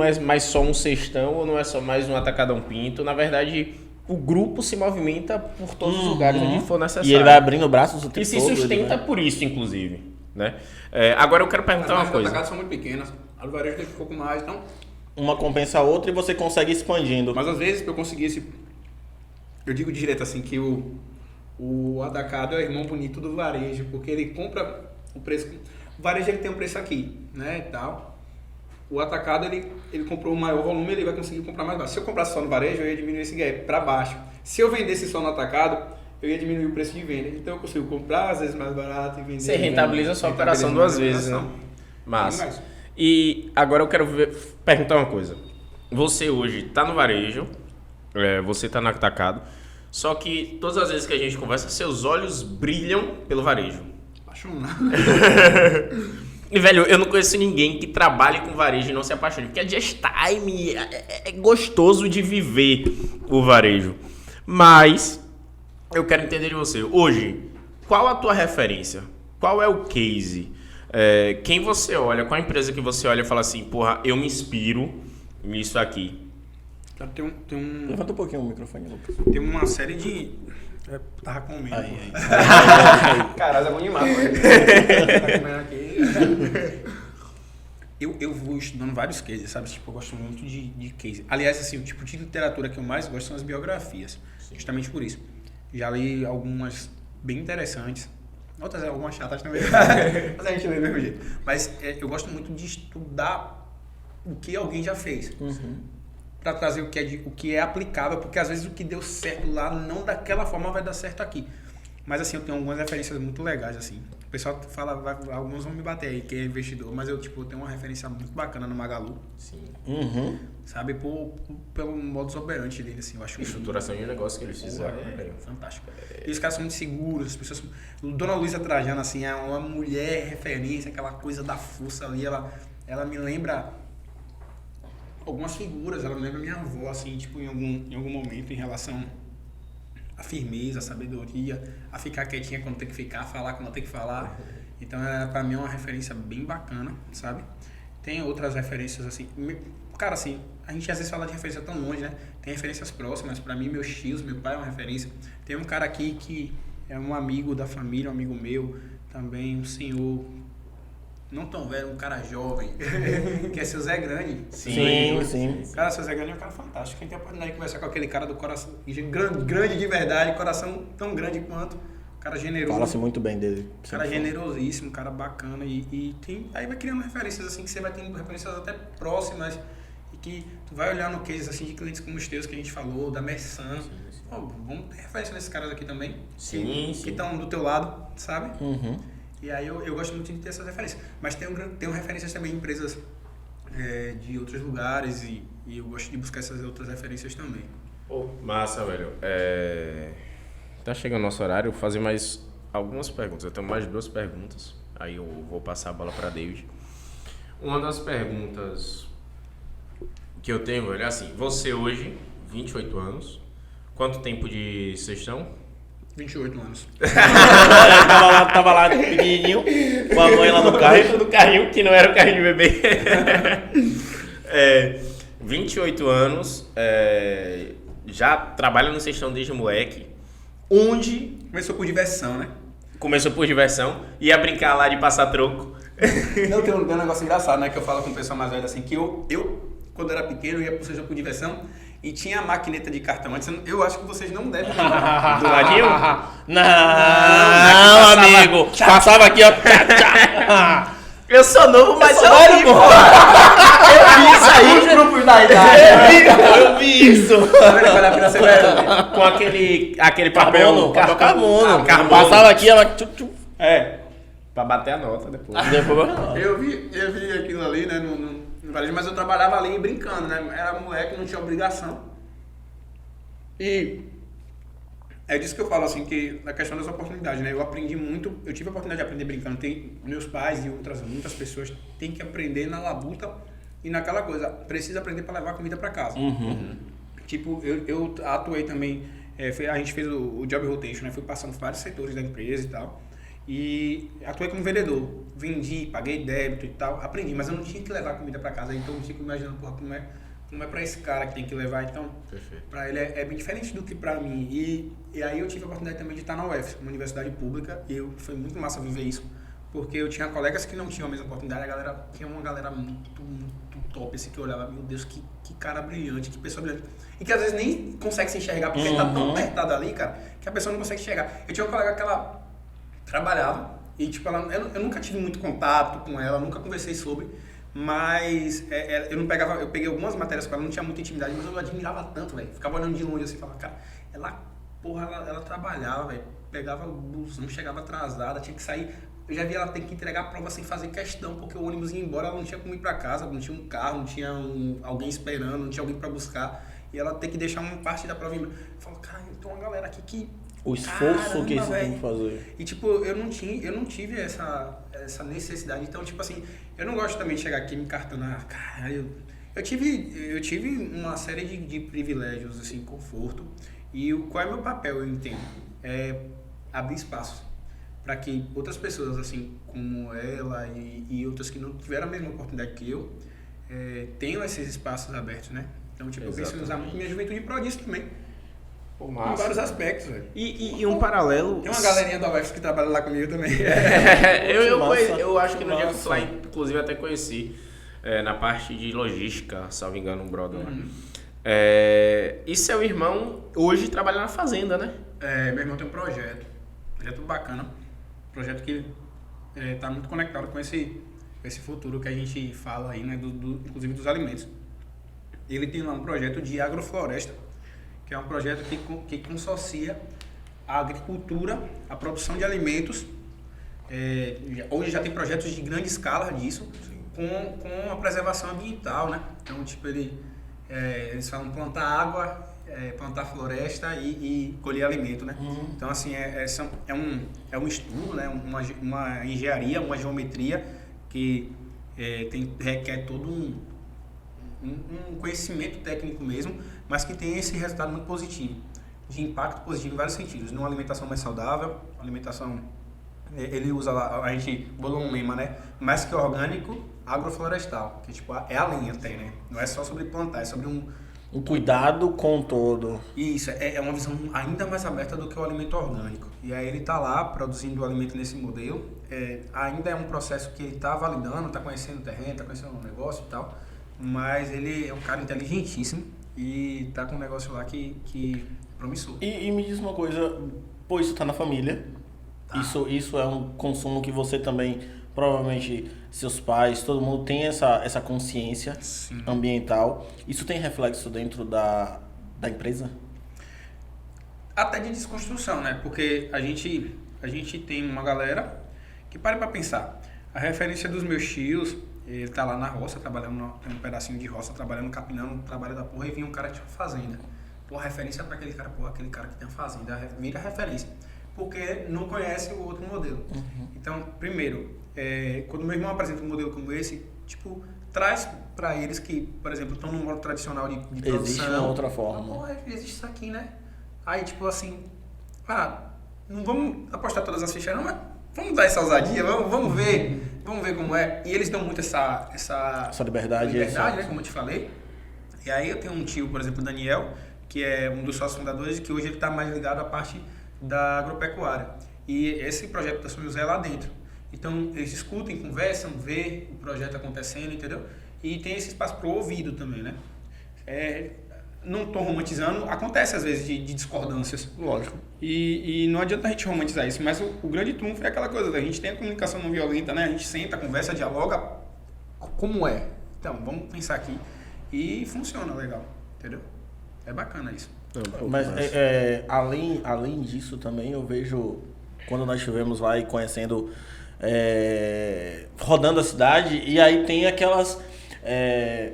é mais só um cestão ou não é só mais um atacadão pinto. Na verdade, o grupo se movimenta por todos os lugares onde for necessário. E ele vai abrindo braços o tempo todo. E se sustenta por isso, inclusive. Né? Agora eu quero perguntar uma coisa. As atacadas são muito pequenas. A do varejo tem um pouco mais, então... Uma compensa a outra e você consegue expandindo. Mas às vezes, para eu conseguir esse... Eu digo direto assim, que o atacado é o irmão bonito do varejo, porque ele compra o preço... O varejo ele tem um preço aqui, né, e tal. O atacado, ele comprou o maior volume, ele vai conseguir comprar mais baixo. Se eu comprasse só no varejo, eu ia diminuir esse gap para baixo. Se eu vendesse só no atacado, eu ia diminuir o preço de venda. Então eu consigo comprar, às vezes, mais barato e vender. Você rentabiliza a sua operação duas vezes, né? Massa. E agora eu quero perguntar uma coisa. Você hoje está no varejo, você está no atacado, só que todas as vezes que a gente conversa, seus olhos brilham pelo varejo. E, velho, eu não conheço ninguém que trabalhe com varejo e não se apaixone. Porque é just time, é gostoso de viver o varejo. Mas eu quero entender de você. Hoje, qual a tua referência? Qual é o case? Quem você olha? Qual a empresa que você olha e fala assim, porra, eu me inspiro nisso aqui? Levanta um pouquinho o microfone, Lucas. Tem uma série de... Tava comendo. Aí. Caralho, é bom demais. Tá comendo aqui. Eu vou estudando vários cases, sabe? Tipo, eu gosto muito de case. Aliás, assim, o tipo de literatura que eu mais gosto são as biografias. Justamente por isso. Já li algumas bem interessantes. Outras, algumas chatas também. Mas a gente lê do mesmo jeito. Mas eu gosto muito de estudar o que alguém já fez. Uhum. Para trazer o que é aplicável, porque às vezes o que deu certo lá, não daquela forma vai dar certo aqui. Mas assim, eu tenho algumas referências muito legais, assim. O pessoal fala, alguns vão me bater aí, que é investidor, mas eu tenho uma referência muito bacana no Magalu. Sim. Uhum. Sabe, pelo modus operandi dele, assim, eu acho. Estruturação de negócio que eles fizeram. Fantástico. E os caras são muito seguros, as pessoas... Dona Luísa Trajano, assim, é uma mulher referência, aquela coisa da força ali, ela me lembra... algumas figuras, ela me lembra minha avó, assim, tipo, em algum momento em relação à firmeza, à sabedoria, a ficar quietinha quando tem que ficar, falar quando tem que falar. Então, pra mim é uma referência bem bacana, sabe? Tem outras referências, assim, cara, assim, a gente às vezes fala de referência tão longe, né? Tem referências próximas, pra mim, meus tios, meu pai é uma referência. Tem um cara aqui que é um amigo da família, um amigo meu, também, um senhor não tão velho, um cara jovem, que é seu Zé Grande. Sim. Cara, seu Zé Grande é um cara fantástico. Quem tem a oportunidade de conversar com aquele cara do coração grande de verdade, coração tão grande quanto, cara generoso. Fala-se muito bem dele. Cara generosíssimo, cara bacana. Aí vai criando referências assim, que você vai tendo referências até próximas. E que tu vai olhar no case assim, de clientes como os teus que a gente falou, da Mersan. Pô, vamos ter referência nesses caras aqui também. Que estão do teu lado, sabe? E aí eu gosto muito de ter essas referências. Mas tenho referências também em empresas de outros lugares e eu gosto de buscar essas outras referências também. Pô, massa, velho. Tá chegando o nosso horário, vou fazer mais algumas perguntas. Eu tenho mais 2 perguntas. Aí eu vou passar a bola pra David. Uma das perguntas que eu tenho, velho, é assim. Você hoje, 28 anos, quanto tempo de sextão? 28 anos. tava lá pequenininho, com a mãe lá no carro. Dentro do carrinho, que não era o carrinho de bebê. 28 anos, já trabalha no sextão desde moleque. Onde Começou por diversão, né? começou por diversão, ia brincar lá de passar troco. Não, tem um negócio engraçado, né? Que eu falo com o pessoal mais velho assim, que eu quando era pequeno, ia pro sextão por diversão e tinha a maquineta de cartão. Antes, eu acho que vocês não devem lembrar. Do ladinho? Não, amigo. Passava aqui, ó. Eu sou novo, mas eu vi, pô. Eu vi isso aí. Os grupos da idade. Eu vi isso. Tá vendo qual é a pena ser velho? Com aquele papel Carbono. carbono. Passava aqui, ó. Pra bater a nota depois. Eu vi aquilo ali, né, no varejo, mas eu trabalhava ali brincando, né? Era moleque, não tinha obrigação. E é disso que eu falo, assim, que na questão das oportunidades, né? Eu aprendi muito, eu tive a oportunidade de aprender brincando. Meus pais e muitas pessoas têm que aprender na labuta e naquela coisa. Precisa aprender para levar comida para casa. Tipo, eu atuei também, a gente fez o Job Rotation, né? Fui passando por vários setores da empresa e tal. E atuei como vendedor, vendi, paguei débito e tal, aprendi, mas eu não tinha que levar comida para casa, então eu fico imaginando, porra, como é para esse cara que tem que levar, então, para ele é bem diferente do que para mim. E aí eu tive a oportunidade também de estar na UFS, uma universidade pública, e foi muito massa viver isso, porque eu tinha colegas que não tinham a mesma oportunidade, tinha uma galera muito top, assim, que eu olhava, meu Deus, que cara brilhante, que pessoa brilhante, e que às vezes nem consegue se enxergar, porque tá tão apertado ali, cara, que a pessoa não consegue enxergar. Eu tinha uma colega que ela trabalhava e tipo eu nunca tive muito contato com ela, nunca conversei sobre, mas eu peguei algumas matérias com ela, não tinha muita intimidade, mas eu admirava tanto, velho. Ficava olhando de longe assim, falava, cara, ela trabalhava, velho, pegava o busão, chegava atrasada, tinha que sair. Eu já vi ela ter que entregar a prova sem fazer questão, porque o ônibus ia embora, ela não tinha como ir pra casa, não tinha um carro, não tinha alguém esperando, não tinha alguém pra buscar, e ela ter que deixar uma parte da prova. Eu falo, cara, tem uma galera aqui que O esforço caramba, que isso véio. tem que fazer. E tipo, eu não tive essa necessidade. Então, tipo assim, eu não gosto também de chegar aqui me cartando. Cara, eu tive uma série de privilégios, assim, conforto. E qual é o meu papel, eu entendo? É abrir espaço para que outras pessoas, assim, como ela e outras que não tiveram a mesma oportunidade que eu, tenham esses espaços abertos, né? Então, tipo, eu penso em usar muito minha juventude pro disso também. Pô, Em vários aspectos, velho. E um paralelo... Tem uma galerinha da UFS que trabalha lá comigo também. Eu acho que no dia que eu fui lá, inclusive, até conheci na parte de logística, salvo engano, um brother lá. E seu irmão hoje trabalha na fazenda, né? Meu irmão tem um projeto bacana, projeto que tá muito conectado com esse futuro que a gente fala aí, né, inclusive dos alimentos. Ele tem lá um projeto de agrofloresta, que é um projeto que consorcia a agricultura, a produção de alimentos. Hoje já tem projetos de grande escala disso, com a preservação ambiental, né? Então, tipo, eles falam plantar água, plantar floresta e colher alimento, né? Então, assim, é um estudo, né? Uma engenharia, uma geometria que requer todo um conhecimento técnico mesmo, mas que tem esse resultado muito positivo, de impacto positivo em vários sentidos, numa alimentação mais saudável, alimentação, ele usa lá, a gente bolou um lema, né, mais que orgânico, agroflorestal, que tipo, é além até, né, não é só sobre plantar, é sobre Um cuidado com todo. Isso, é uma visão ainda mais aberta do que o alimento orgânico. E aí ele está lá produzindo o alimento nesse modelo. Ainda é um processo que ele está validando, está conhecendo o terreno, está conhecendo o negócio e tal. Mas ele é um cara inteligentíssimo e está com um negócio lá que é promissor. E me diz uma coisa, pô, isso tá na família. Tá. Isso é um consumo que você também, provavelmente, seus pais, todo mundo tem essa consciência Sim. ambiental. Isso tem reflexo dentro da empresa? Até de desconstrução, né? Porque a gente tem uma galera que para pensar. A referência dos meus tios, ele tá lá na roça, trabalhando, tem um pedacinho de roça, trabalhando, capinando, um trabalho da porra, e vinha um cara que tinha uma fazenda. Pô, referência para aquele cara, pô, aquele cara que tem uma fazenda, vira referência. Porque não conhece o outro modelo. Uhum. Então, primeiro, quando meu irmão apresenta um modelo como esse, tipo, traz para eles que, por exemplo, estão num modo tradicional de produção. Existe uma outra forma. Pô, existe isso aqui, né? Aí, tipo assim, não vamos apostar todas as fichas não, mas vamos dar essa ousadia, vamos ver como é. E eles dão muito essa liberdade, né, como eu te falei. E aí eu tenho um tio, por exemplo, o Daniel, que é um dos sócios fundadores, que hoje ele está mais ligado à parte da agropecuária. E esse projeto da São José é lá dentro. Então, eles discutem, conversam, vê o projeto acontecendo, entendeu? E tem esse espaço para o ouvido também, né? Não estou romantizando, acontece às vezes de discordâncias. Lógico. E não adianta a gente romantizar isso, mas o grande trunfo é aquela coisa, a gente tem a comunicação não violenta, né? A gente senta, conversa, dialoga como é. Então, vamos pensar aqui. E funciona legal, entendeu? É bacana isso. Mas além disso também eu vejo, quando nós estivemos lá e conhecendo, rodando a cidade, e aí tem aquelas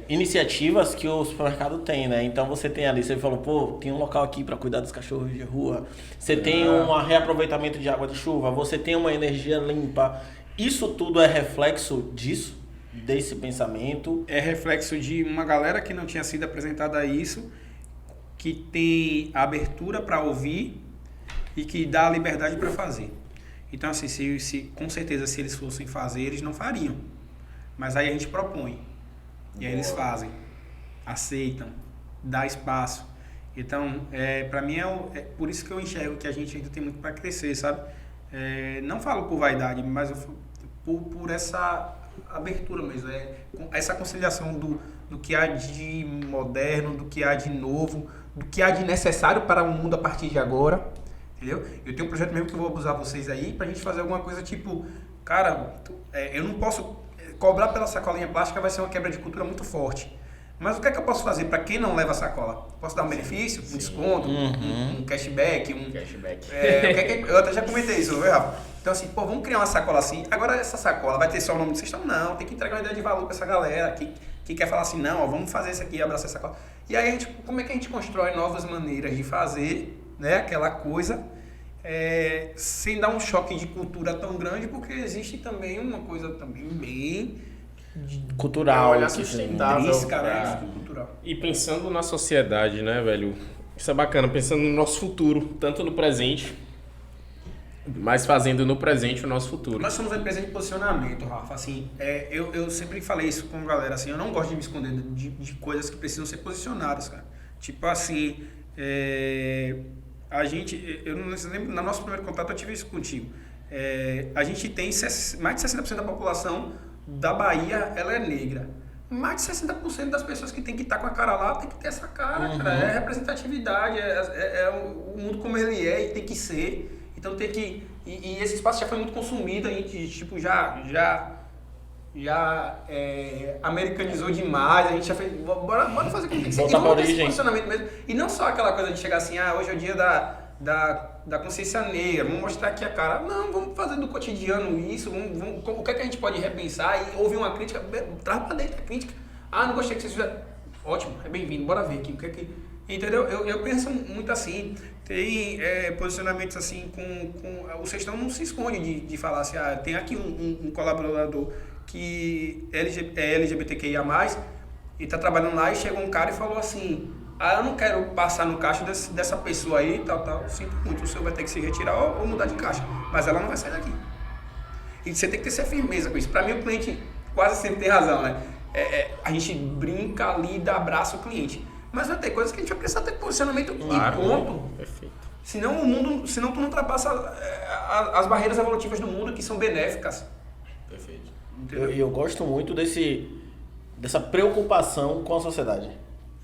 iniciativas que o supermercado tem, né? Então você tem ali, você falou, pô, tem um local aqui para cuidar dos cachorros de rua, você tem um reaproveitamento de água de chuva, você tem uma energia limpa. Isso tudo é reflexo disso, desse pensamento? É reflexo de uma galera que não tinha sido apresentada a isso, que tem a abertura para ouvir e que dá a liberdade para fazer. Então, assim, com certeza, se eles fossem fazer, eles não fariam. Mas aí a gente propõe. E aí eles fazem, aceitam, dá espaço. Então, para mim, é por isso que eu enxergo que a gente ainda tem muito para crescer, sabe? Não falo por vaidade, mas eu falo por essa abertura mesmo. Essa conciliação do que há de moderno, do que há de novo, do que há de necessário para o mundo a partir de agora, entendeu? Eu tenho um projeto mesmo que eu vou abusar vocês aí pra gente fazer alguma coisa tipo, cara, eu não posso cobrar pela sacolinha plástica, vai ser uma quebra de cultura muito forte. Mas o que é que eu posso fazer para quem não leva sacola? Posso dar um benefício, um desconto, um cashback, eu até já comentei isso, viu, Rafa? Então assim, pô, vamos criar uma sacola assim. Agora essa sacola vai ter só o nome do cestão? Não, tem que entregar uma ideia de valor para essa galera que quer falar assim, não, ó, vamos fazer isso aqui, abraçar essa sacola. E aí, como é que a gente constrói novas maneiras de fazer, né, aquela coisa, sem dar um choque de cultura tão grande, porque existe também uma coisa também bem cultural, olhar sustentável, cultural. E pensando na sociedade, né, velho? Isso é bacana, pensando no nosso futuro, tanto no presente, mas fazendo no presente o nosso futuro. Nós somos uma empresa de posicionamento, Rafa. Assim, eu sempre falei isso com a galera, assim, eu não gosto de me esconder de coisas que precisam ser posicionadas, cara. Tipo assim, a gente, eu não lembro, no nosso primeiro contato eu tive isso contigo. A gente tem mais de 60% da população da Bahia, ela é negra. Mais de 60% das pessoas que tem que estar com a cara lá tem que ter essa cara, cara. É representatividade, o mundo como ele é e tem que ser. Então tem que... E esse espaço já foi muito consumido, a gente tipo, já americanizou demais, a gente já fez... Bora fazer como tem que ser. Voltar pra esse origem. posicionamento mesmo. E não só aquela coisa de chegar assim, hoje é o dia da consciência negra, vamos mostrar aqui a cara. Não, vamos fazer do cotidiano isso, o que é que a gente pode repensar e ouvir uma crítica, traz pra dentro a crítica. Não gostei que vocês fizeram. Ótimo, é bem-vindo, bora ver aqui o que é que... Entendeu? Eu penso muito assim, tem posicionamentos assim o Sextão não se esconde de falar assim, tem aqui um colaborador que é LGBTQIA+, e tá trabalhando lá e chegou um cara e falou assim, eu não quero passar no caixa dessa pessoa aí, tal, sinto muito, o senhor vai ter que se retirar ou mudar de caixa, mas ela não vai sair daqui. E você tem que ter essa firmeza com isso. Pra mim o cliente quase sempre tem razão, né? A gente brinca ali e dá abraço ao cliente. Mas vai ter coisas que a gente vai precisar ter posicionamento Claro, e ponto. Perfeito. Senão tu não ultrapassa as barreiras evolutivas do mundo que são benéficas. Perfeito. Eu gosto muito dessa preocupação com a sociedade.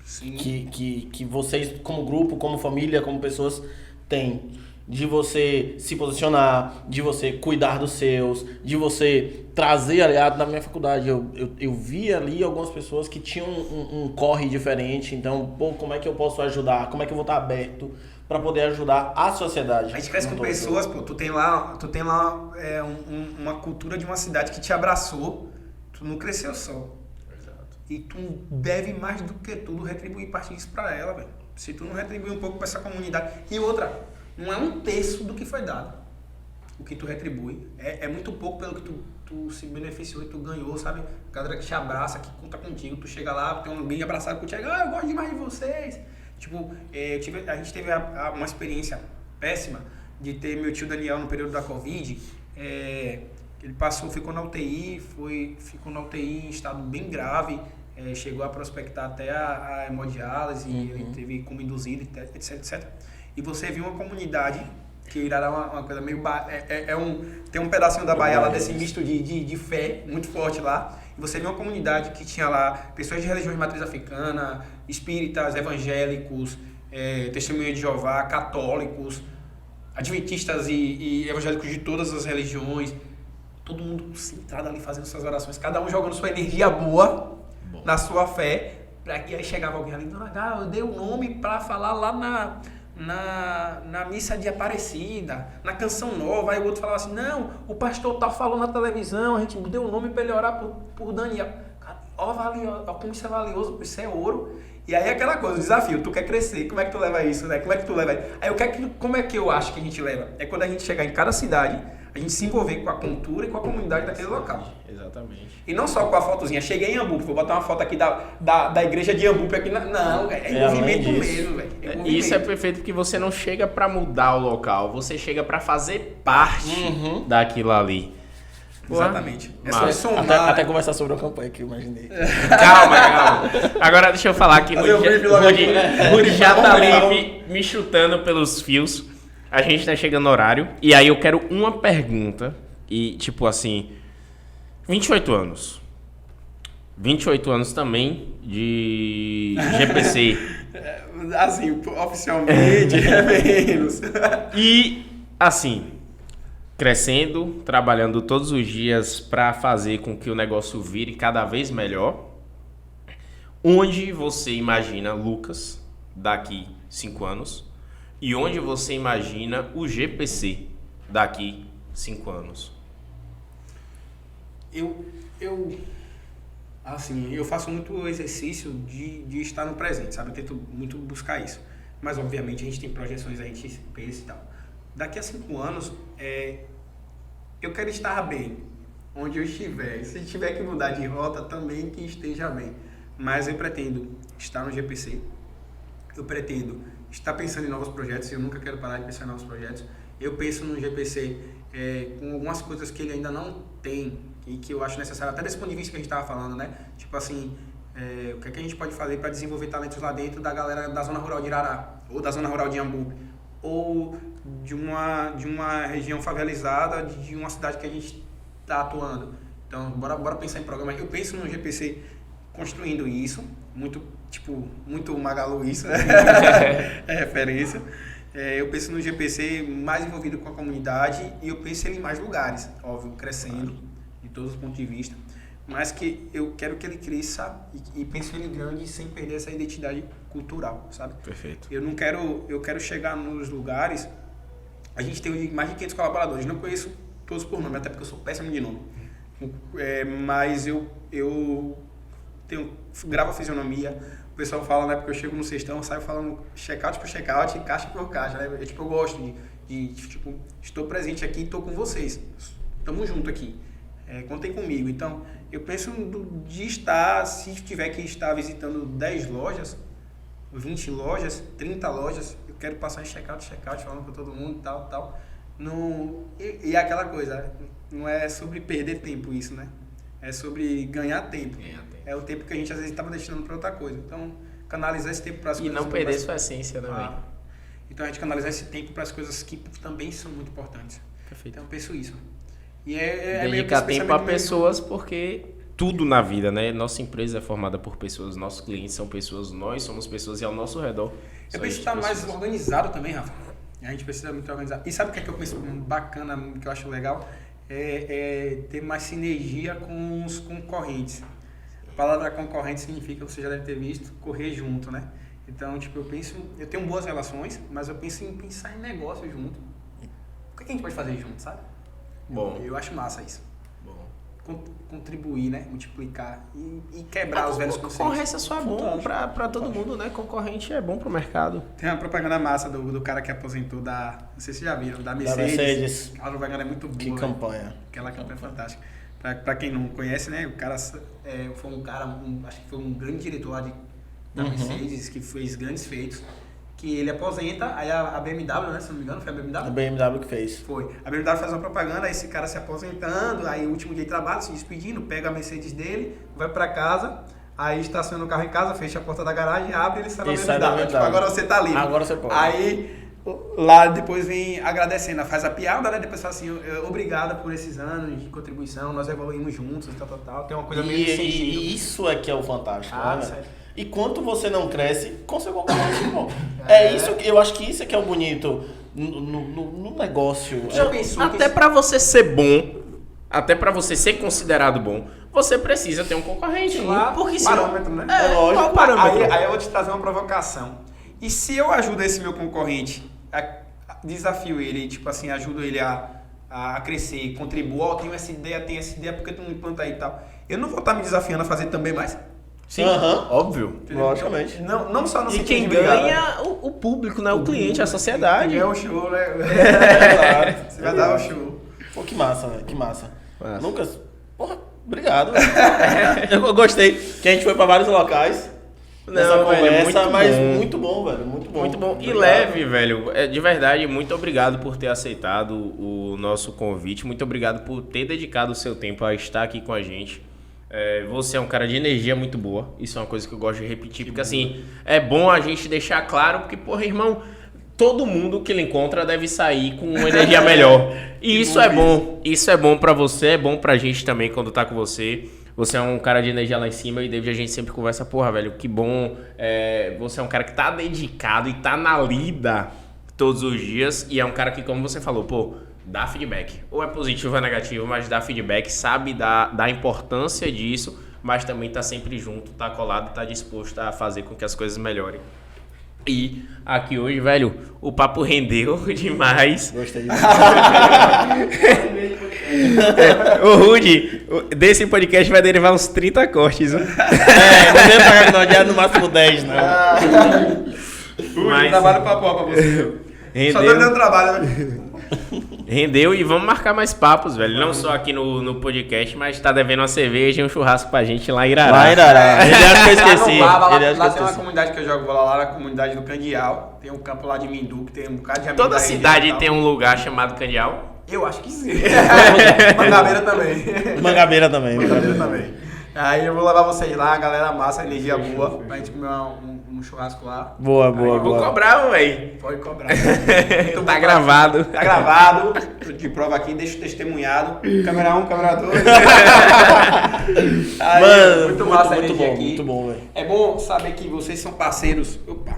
Sim. Que vocês, como grupo, como família, como pessoas, têm. De você se posicionar, de você cuidar dos seus, de você trazer aliado. Na minha faculdade, eu vi ali algumas pessoas que tinham um corre diferente. Então, pô, como é que eu posso ajudar? Como é que eu vou estar aberto para poder ajudar a sociedade? A gente cresce com pessoas, pô, tu tem lá uma cultura de uma cidade que te abraçou, tu não cresceu só. Exato. E tu deve mais do que tudo retribuir parte disso pra ela, velho. Se tu não retribuir um pouco pra essa comunidade. E outra, não é um terço do que foi dado. O que tu retribui. É muito pouco pelo que tu se beneficiou e tu ganhou, sabe? A galera que te abraça, que conta contigo, tu chega lá, tem alguém abraçado contigo, eu gosto demais de vocês. Tipo, a gente teve uma experiência péssima de ter meu tio Daniel no período da Covid. Ele ficou na UTI, ficou na UTI em estado bem grave, chegou a prospectar até a hemodiálise, ele teve como induzido, etc, etc. E você viu uma comunidade, que o Irará é uma coisa meio... tem um pedacinho da Bahia lá desse misto de fé muito forte lá. E você viu uma comunidade que tinha lá pessoas de religiões de matriz africana, espíritas, evangélicos, testemunhas de Jeová, católicos, adventistas e evangélicos de todas as religiões. Todo mundo centrado ali fazendo suas orações, cada um jogando sua energia boa na sua fé, para que aí chegava alguém ali, Dona H, eu dei o nome para falar lá na missa de Aparecida, na Canção Nova. Aí o outro falava assim, não, o pastor tal falou na televisão, a gente deu o nome para ele orar por Daniel. Ó, como isso é valioso, isso é ouro. E aí aquela coisa, o desafio, tu quer crescer, como é que tu leva isso, né? Como é que tu leva isso? Aí como é que eu acho que a gente leva? É quando a gente chegar em cada cidade, a gente se envolver com a cultura e com a comunidade daquele local. Exatamente. E não só com a fotozinha, cheguei em Ambupe, vou botar uma foto aqui da igreja de Ambupe aqui. Não, é envolvimento mesmo, velho. Isso é perfeito porque você não chega pra mudar o local, você chega pra fazer parte daquilo ali. Exatamente. É Mas, só somar. Até conversar sobre a campanha que eu imaginei. Calma. Agora deixa eu falar que Rudy já tá ali me chutando pelos fios. A gente tá chegando no horário. E aí eu quero uma pergunta. E tipo assim, 28 anos. 28 anos também de GPC. Assim, oficialmente é menos. E assim, crescendo, trabalhando todos os dias para fazer com que o negócio vire cada vez melhor. Onde você imagina Lucas daqui 5 anos? E onde você imagina o GPC daqui 5 anos? Eu faço muito exercício de estar no presente, sabe? Eu tento muito buscar isso. Mas, obviamente, a gente tem projeções, a gente pensa e tal. Daqui a 5 anos, eu quero estar bem, onde eu estiver. Se tiver que mudar de rota, também que esteja bem. Mas eu pretendo estar no GPC. Eu pretendo estar pensando em novos projetos. Eu nunca quero parar de pensar em novos projetos. Eu penso no GPC com algumas coisas que ele ainda não tem e que eu acho necessário, até desse ponto de vista que a gente estava falando, né? Tipo assim, o que é que a gente pode fazer para desenvolver talentos lá dentro da galera da zona rural de Irará, ou da zona rural de Ambupe, ou de uma região favelizada, de uma cidade que a gente está atuando. Então, bora pensar em programas. Eu penso no GPC construindo isso, muito Magalu isso, é referência. Eu penso no GPC mais envolvido com a comunidade e eu penso ele em mais lugares, óbvio, crescendo de todos os pontos de vista, mas que eu quero que ele cresça e penso ele grande sem perder essa identidade cultural, sabe? Perfeito. Eu quero chegar nos lugares. A gente tem mais de 500 colaboradores, não conheço todos por nome, até porque eu sou péssimo de nome, mas eu gravo a fisionomia. O pessoal fala, né, porque eu chego no sextão, eu saio falando check-out por check-out, caixa por caixa, né? Eu gosto de estou presente aqui e estou com vocês. Tamo junto aqui. Contem comigo. Então, eu penso de estar, se tiver que estar visitando 10 lojas, 20 lojas, 30 lojas, eu quero passar em check-out, falando com todo mundo, tal. E aquela coisa, não é sobre perder tempo isso, né? É sobre ganhar tempo. É o tempo que a gente às vezes estava destinando para outra coisa. Então, canalizar esse tempo para as E coisas... não perder sua essência, né, velho? Ah. Então a gente canalizar esse tempo para as coisas que também são muito importantes. Perfeito. Então eu penso isso. E é meio que Dedicar esse tempo a pensamento meio- pessoas, porque tudo na vida, né? Nossa empresa é formada por pessoas, nossos clientes são pessoas, nós somos pessoas e ao nosso redor. Eu só penso que existe está mais pessoas. organizado também, Rafa. A gente precisa muito organizar. E sabe o que é que eu penso bacana, que eu acho legal? É ter mais sinergia com os concorrentes. A palavra concorrente significa, você já deve ter visto, correr junto, né? Então, tipo, eu tenho boas relações, mas eu penso em pensar em negócio junto. O que a gente pode fazer junto, sabe? Bom. Eu acho massa isso. Bom. Contribuir, né? Multiplicar e quebrar os velhos conceitos. Concorrência só é bom pra todo mundo, né? Concorrente é bom pro mercado. Tem uma propaganda massa do cara que aposentou da... Não sei se vocês já viram, da Da Mercedes. Mercedes. A propaganda é muito boa. Que velho. campanha. Aquela campanha é fantástica. Pra quem não conhece, né? O cara foi um cara, acho que foi um grande diretor lá da Mercedes, que fez grandes feitos. Que ele aposenta, aí a BMW, né? Se não me engano, foi a BMW? A BMW que fez. Foi. A BMW faz uma propaganda, aí esse cara se aposentando, aí o último dia de trabalho, se despedindo, pega a Mercedes dele, vai pra casa, aí estaciona o carro em casa, fecha a porta da garagem, abre e ele sai da E sai da BMW. Tipo, BMW. agora você tá livre. Agora você pode. Aí lá depois vem agradecendo, faz a piada, né? Depois fala assim, obrigada por esses anos de contribuição, nós evoluímos juntos, tal. Tem uma coisa meio nesse sentido. E isso é que é o fantástico, Ah, né? sério. E quanto você não cresce com seu concorrente, pô. É isso que eu acho que isso é que é o bonito no negócio. Já pensou que Até pra você ser bom, até pra você ser considerado bom, você precisa ter um concorrente. Claro, Porque senão... parâmetro, né? É, lógico. qual o parâmetro? Aí eu vou te trazer uma provocação. E se eu ajudo esse meu concorrente, desafio ele, tipo assim, ajudo ele a crescer, contribuo, ó, tenho essa ideia, porque tu não implanta aí e tal. Eu não vou estar me desafiando a fazer também mais? Sim, Aham. óbvio. Entendeu? Logicamente. Não só no E sentido quem de brigar, né? ganha o público, né? O cliente, a sociedade. Quem ganha o show, né? Claro. Você vai dar o show. Pô, que massa, velho. Que massa. Massa. Lucas, porra, obrigado. Eu gostei. Que a gente foi pra vários locais. Nessa Não, velho, conversa, muito mas bom. muito bom, velho. Muito bom. Muito bom. E Obrigado. leve, velho. De verdade, muito obrigado por ter aceitado o nosso convite. Muito obrigado por ter dedicado o seu tempo a estar aqui com a gente. Você é um cara de energia muito boa. Isso é uma coisa que eu gosto de repetir. Porque assim, é bom a gente deixar claro. Porque, porra, irmão, todo mundo que ele encontra deve sair com uma energia melhor. E isso é bom. Isso é bom pra você, é bom pra gente também quando tá com você. Você é um cara de energia lá em cima e David, a gente sempre conversa, porra, velho, que bom. Você é um cara que tá dedicado e tá na lida todos os dias. E é um cara que, como você falou, pô, dá feedback. Ou é positivo ou é negativo, mas dá feedback, sabe da importância disso, mas também tá sempre junto, tá colado, tá disposto a fazer com que as coisas melhorem. E aqui hoje, velho, o papo rendeu demais. Gostei disso. O Rudy, desse podcast vai derivar uns 30 cortes, viu? Não deve pagar no dia no máximo 10, não. Mas Trabalho pra pó pra você. Só tô me rendeu, dando trabalho, né? rendeu e vamos marcar mais papos, velho. Não só aqui no podcast, mas tá devendo uma cerveja e um churrasco pra gente lá em Irará. Lá em Irará. Ele acha que eu esqueci. Lá Ele acha que eu tem uma esqueci. comunidade que eu jogo bola lá, na comunidade do Candial. Tem um campo lá de Mindu, que tem um bocado de amigos Toda da região cidade e tal. tem um lugar chamado Candial. Eu acho que sim. Mangabeira também. Mangabeira também. Mangabeira também. Aí eu vou levar vocês lá, galera massa, energia boa, pra gente comer um churrasco lá. Boa, boa, Vou boa. cobrar, velho. Pode cobrar. Muito Tá bom. gravado. Tá gravado. De prova aqui, deixa testemunhado. Câmera 1, câmera 2. Aí, Mano, muito massa a muito energia bom, aqui. muito bom, velho. É bom saber que vocês são parceiros. Opa.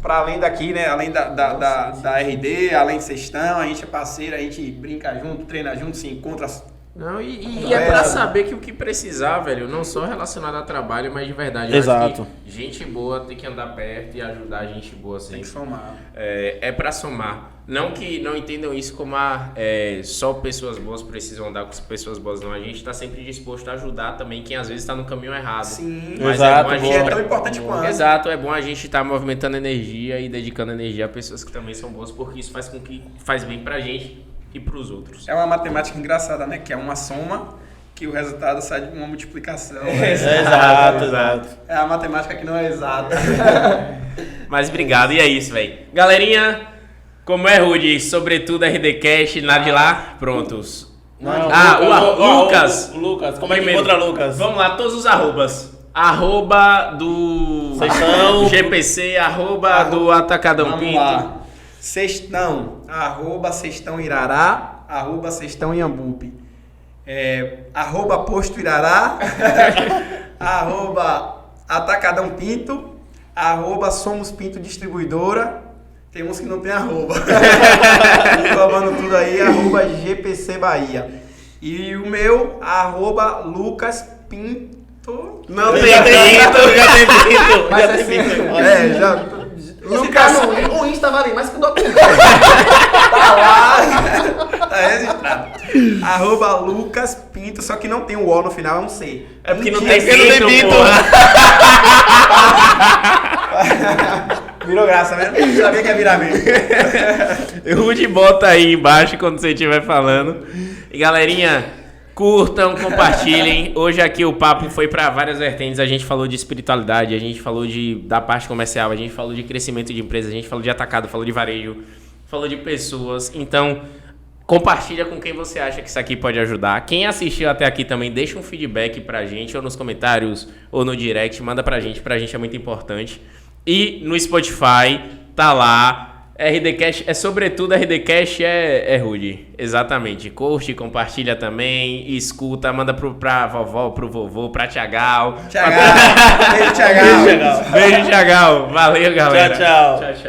Pra além daqui, né? Além da RD, além de vocês estão, a gente é parceiro, a gente brinca junto, treina junto, se encontra. Não, e é pra saber que o que precisar, velho, não só relacionado a trabalho, mas de verdade. Eu Exato. acho que gente boa tem que andar perto e ajudar gente boa Tem sempre. que somar. É pra somar. Não que não entendam isso como só pessoas boas precisam andar com pessoas boas, não. A gente tá sempre disposto a ajudar também quem às vezes tá no caminho errado. Sim. Mas Exato, é bom a Que gente... é tão importante quanto. Exato, é bom a gente estar movimentando energia e dedicando energia a pessoas que também são boas, porque isso faz com que faz bem pra gente e pros outros. É uma matemática engraçada, né? Que é uma soma que o resultado sai de uma multiplicação. Né? Exato. É a matemática que não é exata. Mas obrigado, e é isso, velho. Galerinha, como é, Rudy? Sobretudo RDcast, nada de lá, prontos. Não, Lucas. o Lucas, como é que Primeiro, encontra Lucas? Vamos lá, todos os arrobas. arroba do Sextão. GPC, arroba do Atacadão Vamos Pinto. lá. Sextão, arroba Sextão Irará, arroba Sextão Iambupe. Arroba Posto Irará, arroba Atacadão Pinto, arroba Somos Pinto Distribuidora. Tem uns que não tem arroba. Englobando tudo aí, arroba GPC Bahia. E o meu, arroba Lucas Pinto. Não tem pinto, já tem pinto. Mas assim, Já. Lucas, o Insta vale mais que o documento. Tá lá. Tá registrado. Arroba Lucas Pinto, só que não tem o O no final, é um C. É porque não Mentira, tem pinto, porra. Virou graça, né? Sabia que ia virar mesmo. O Rude bota aí embaixo quando você estiver falando. E galerinha, curtam, compartilhem. Hoje aqui o papo foi para várias vertentes. A gente falou de espiritualidade, a gente falou da parte comercial, a gente falou de crescimento de empresas, a gente falou de atacado, falou de varejo, falou de pessoas. Então, compartilha com quem você acha que isso aqui pode ajudar. Quem assistiu até aqui também, deixa um feedback pra gente, ou nos comentários, ou no direct, manda pra gente é muito importante. E no Spotify, tá lá, RDcast, sobretudo RDcast é Rude, exatamente. Curte, compartilha também, escuta, manda pra vovó, pro vovô, pra Tiagal. Beijo, Tiagal. Beijo, Tiagal. Valeu, galera. Tchau, tchau. Tchau, tchau.